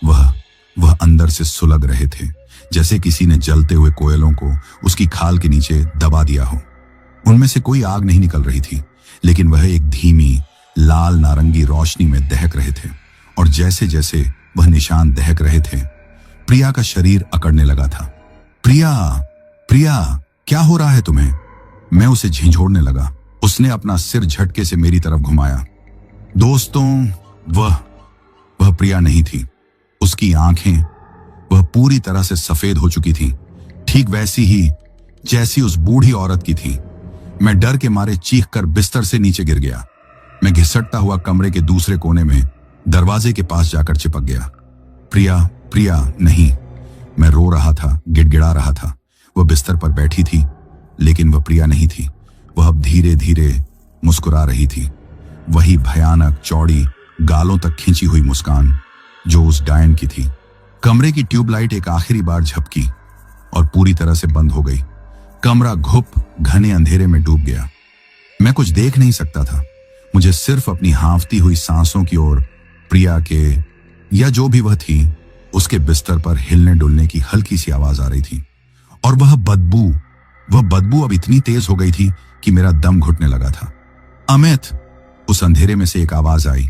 वह अंदर से सुलग रहे थे, जैसे किसी ने जलते हुए कोयलों को उसकी खाल के नीचे दबा दिया हो। उनमें से कोई आग नहीं निकल रही थी, लेकिन वह एक धीमी लाल नारंगी रोशनी में दहक रहे थे। और जैसे जैसे वह निशान दहक रहे थे, प्रिया का शरीर अकड़ने लगा था। प्रिया, क्या हो रहा है तुम्हें? मैं उसे झिंझोड़ने लगा। उसने अपना सिर झटके से मेरी तरफ घुमाया। दोस्तों, वह प्रिया नहीं थी। उसकी आंखें, वह पूरी तरह से सफेद हो चुकी थीं, ठीक वैसी ही जैसी उस बूढ़ी औरत की थी। मैं डर के मारे चीखकर बिस्तर से नीचे गिर गया। मैं घिसटता हुआ कमरे के दूसरे कोने में दरवाजे के पास जाकर चिपक गया। प्रिया नहीं। मैं रो रहा था, गिड़गिड़ा रहा था। वह बिस्तर पर बैठी थी, लेकिन वह प्रिया नहीं थी। वह अब धीरे धीरे मुस्कुरा रही थी। वही भयानक चौड़ी, गालों तक खींची हुई मुस्कान जो उस डायन की थी। कमरे की ट्यूबलाइट एक आखिरी बार झपकी और पूरी तरह से बंद हो गई। कमरा घने अंधेरे में डूब गया। मैं कुछ देख नहीं सकता था। मुझे सिर्फ अपनी हांफती हुई सांसों की ओर प्रिया के, या जो भी वह थी, उसके बिस्तर पर हिलने डुलने की हल्की सी आवाज आ रही थी। और वह बदबू अब इतनी तेज हो गई थी कि मेरा दम घुटने लगा था। अमित, उस अंधेरे में से एक आवाज आई।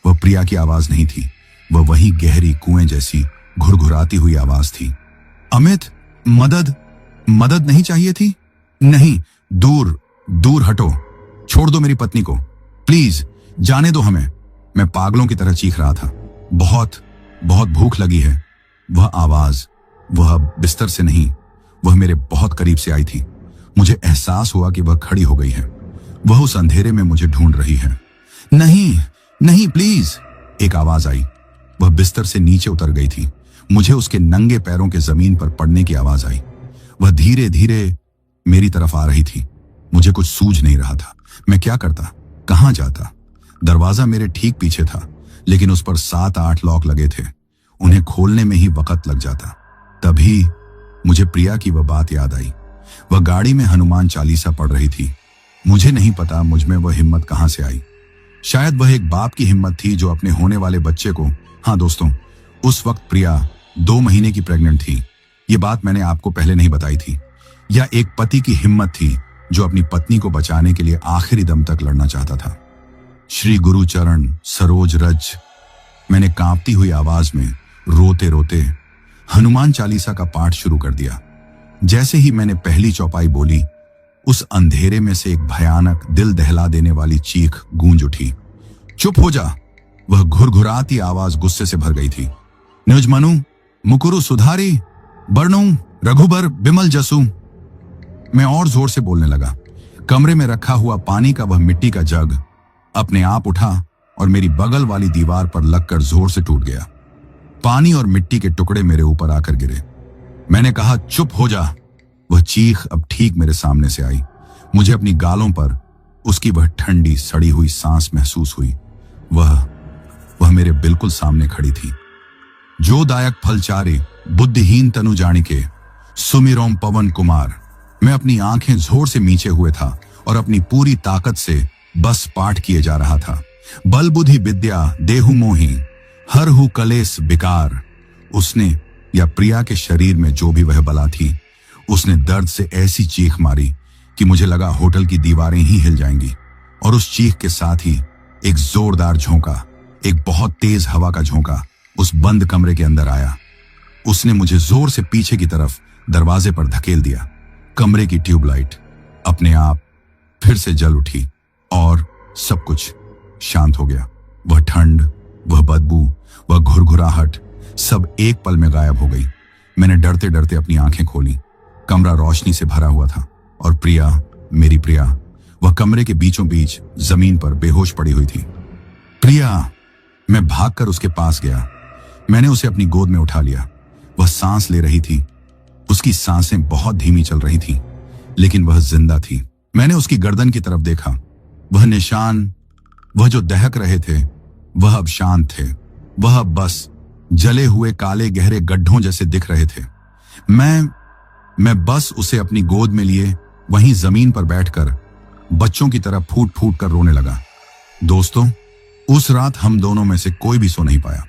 वह प्रिया की आवाज नहीं थी। वह वही गहरी कुएं जैसी घुरघुराती हुई आवाज थी। अमित, मदद नहीं चाहिए थी? नहीं, दूर हटो, छोड़ दो मेरी पत्नी को, प्लीज जाने दो हमें। मैं पागलों की तरह चीख रहा था। बहुत भूख लगी है। वह आवाज, वह बिस्तर से नहीं, वह मेरे बहुत करीब से आई थी। मुझे एहसास हुआ कि वह खड़ी हो गई है। वह उस अंधेरे में मुझे ढूंढ रही है। नहीं प्लीज, एक आवाज आई। वह बिस्तर से नीचे उतर गई थी। मुझे उसके नंगे पैरों के जमीन पर पड़ने की आवाज आई। वह धीरे धीरे मेरी तरफ आ रही थी। मुझे कुछ सूझ नहीं रहा था। मैं क्या करता, कहां जाता? दरवाजा मेरे ठीक पीछे था, लेकिन उस पर 7-8 लॉक लगे थे। उन्हें खोलने में ही वक्त लग जाता। तभी मुझे प्रिया की वह बात याद आई। वह गाड़ी में हनुमान चालीसा पढ़ रही थी। मुझे नहीं पता मुझ में वह हिम्मत कहां से आई। शायद वह एक बाप की हिम्मत थी जो अपने होने वाले बच्चे को, हाँ दोस्तों, उस वक्त प्रिया 2 महीने की प्रेग्नेंट थी। ये बात मैंने आपको पहले नहीं बताई थी। यह एक पति की हिम्मत थी जो अपनी पत्नी को बचाने के लिए आखिरी दम तक लड़ना चाहता था। श्री गुरु चरण सरोज रज। मैंने कांपती हुई आवाज में रोते रोते हनुमान चालीसा का पाठ शुरू कर दिया। जैसे ही मैंने पहली चौपाई बोली, उस अंधेरे में से एक भयानक, दिल दहला देने वाली चीख गूंज उठी। चुप हो जा! वह घुरघुराती आवाज गुस्से से भर गई थी। न्युजमनु मुकुरु सुधारी बर्णु रघुबर बिमल जसु। मैं और जोर से बोलने लगा। कमरे में रखा हुआ पानी का वह मिट्टी का जग अपने आप उठा और मेरी बगल वाली दीवार पर लगकर जोर से टूट गया। पानी और मिट्टी के टुकड़े मेरे ऊपर आकर गिरे। मैंने कहा, चुप हो जा! वह चीख अब ठीक मेरे सामने से आई। मुझे अपनी गालों पर उसकी वह ठंडी सड़ी हुई सांस महसूस हुई। वह मेरे बिल्कुल सामने खड़ी थी। जो दायक फल चारे बुद्धिहीन तनु जानिके सुमिरोम पवन कुमार। मैं अपनी आंखें जोर से मीचे हुए था और अपनी पूरी ताकत से बस पाठ किए जा रहा था। बल बुद्धि विद्या देहु मोही हर हु कलेस बिकार। उसने, या प्रिया के शरीर में जो भी वह बला थी, उसने दर्द से ऐसी चीख मारी कि मुझे लगा होटल की दीवारें ही हिल जाएंगी। और उस चीख के साथ ही एक जोरदार झोंका, एक बहुत तेज हवा का झोंका उस बंद कमरे के अंदर आया। उसने मुझे जोर से पीछे की तरफ दरवाजे पर धकेल दिया। कमरे की ट्यूबलाइट अपने आप फिर से जल उठी और सब कुछ शांत हो गया। वह ठंड, वह बदबू, वह घुरघुराहट सब एक पल में गायब हो गई। मैंने डरते डरते अपनी आंखें खोली। कमरा रोशनी से भरा हुआ था और प्रिया, मेरी प्रिया, वह कमरे के बीचों बीच जमीन पर बेहोश पड़ी हुई थी। प्रिया! मैं भागकर उसके पास गया। मैंने उसे अपनी गोद में उठा लिया। वह सांस ले रही थी। उसकी सांसें बहुत धीमी चल रही थीं, लेकिन वह जिंदा थी। मैंने उसकी गर्दन की तरफ देखा। वह निशान, वह जो दहक रहे थे, वह अब शांत थे। वह अब बस जले हुए काले गहरे गड्ढों जैसे दिख रहे थे। मैं बस उसे अपनी गोद में लिए वहीं जमीन पर बैठकर बच्चों की तरह फूट फूट कर रोने लगा। दोस्तों, उस रात हम दोनों में से कोई भी सो नहीं पाया।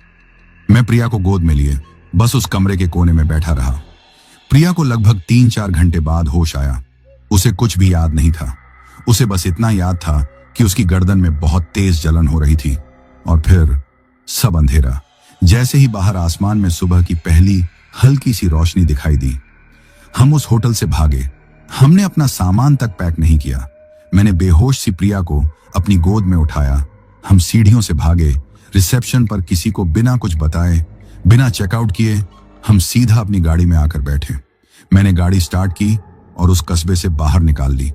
मैं प्रिया को गोद में लिए बस उस कमरे के कोने में बैठा रहा। प्रिया को लगभग 3-4 घंटे बाद होश आया। उसे कुछ भी याद नहीं था। उसे बस इतना याद था कि उसकी गर्दन में बहुत तेज जलन हो रही थी। और फिर सब अंधेरा। जैसे ही बाहर आसमान में सुबह की पहली हल्की सी रोशनी दिखाई दी, हम उस होटल से भागे। हमने अपना सामान तक पैक नहीं किया। मैंने बेहोश सी प्रिया को अपनी गोद में उठाया। हम सीढ़ियों से भागे। रिसेप्शन पर किसी को बिना कुछ बताए, बिना चेकआउट किए हम सीधा अपनी गाड़ी में आकर बैठे। मैंने गाड़ी स्टार्ट की और उस कस्बे से बाहर निकाल ली।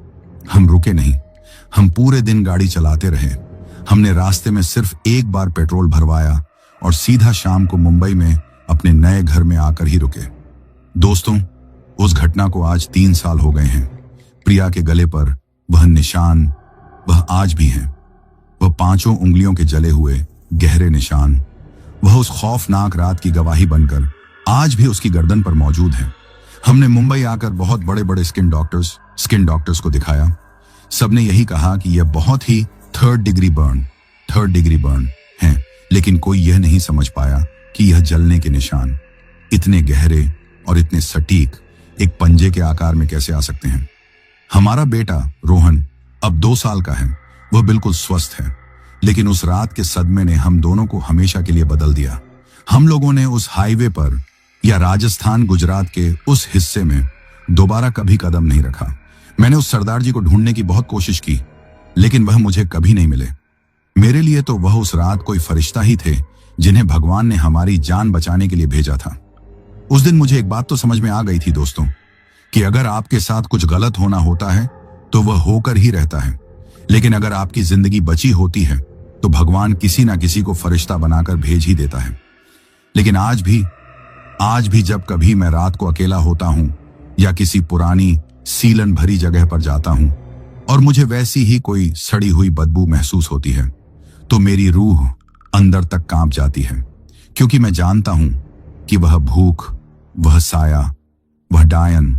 हम रुके नहीं। हम पूरे दिन गाड़ी चलाते रहे। हमने रास्ते में सिर्फ एक बार पेट्रोल भरवाया और सीधा शाम को मुंबई में अपने नए घर में आकर ही रुके। दोस्तों, उस घटना को आज 3 साल हो गए हैं। प्रिया के गले पर वह निशान, वह आज भी है। वह 5 उंगलियों के जले हुए गहरे निशान, वह उस खौफनाक रात की गवाही बनकर आज भी उसकी गर्दन पर मौजूद है। हमने मुंबई आकर बहुत बड़े बड़े स्किन डॉक्टर्स को दिखाया। सबने यही कहा कि यह बहुत ही थर्ड डिग्री बर्न है, लेकिन कोई यह नहीं समझ पाया कि यह जलने के निशान इतने गहरे और इतने सटीक एक पंजे के आकार में कैसे आ सकते हैं। हमारा बेटा रोहन अब 2 साल का है। वह बिल्कुल स्वस्थ है, लेकिन उस रात के सदमे ने हम दोनों को हमेशा के लिए बदल दिया। हम लोगों ने उस हाईवे पर या राजस्थान गुजरात के उस हिस्से में दोबारा कभी कदम नहीं रखा। मैंने उस सरदार जी को ढूंढने की बहुत कोशिश की, लेकिन वह मुझे कभी नहीं मिले। मेरे लिए तो वह उस रात कोई फरिश्ता ही थे जिन्हें भगवान ने हमारी जान बचाने के लिए भेजा था। उस दिन मुझे एक बात तो समझ में आ गई थी दोस्तों, कि अगर आपके साथ कुछ गलत होना होता है तो वह होकर ही रहता है, लेकिन अगर आपकी जिंदगी बची होती है तो भगवान किसी ना किसी को फरिश्ता बनाकर भेज ही देता है। लेकिन आज भी जब कभी मैं रात को अकेला होता हूं या किसी पुरानी सीलन भरी जगह पर जाता हूं और मुझे वैसी ही कोई सड़ी हुई बदबू महसूस होती है, तो मेरी रूह अंदर तक कांप जाती है, क्योंकि मैं जानता हूं कि वह भूख, वह साया, वह डायन,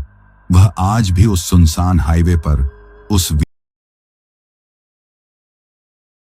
वह आज भी उस सुनसान हाईवे पर उस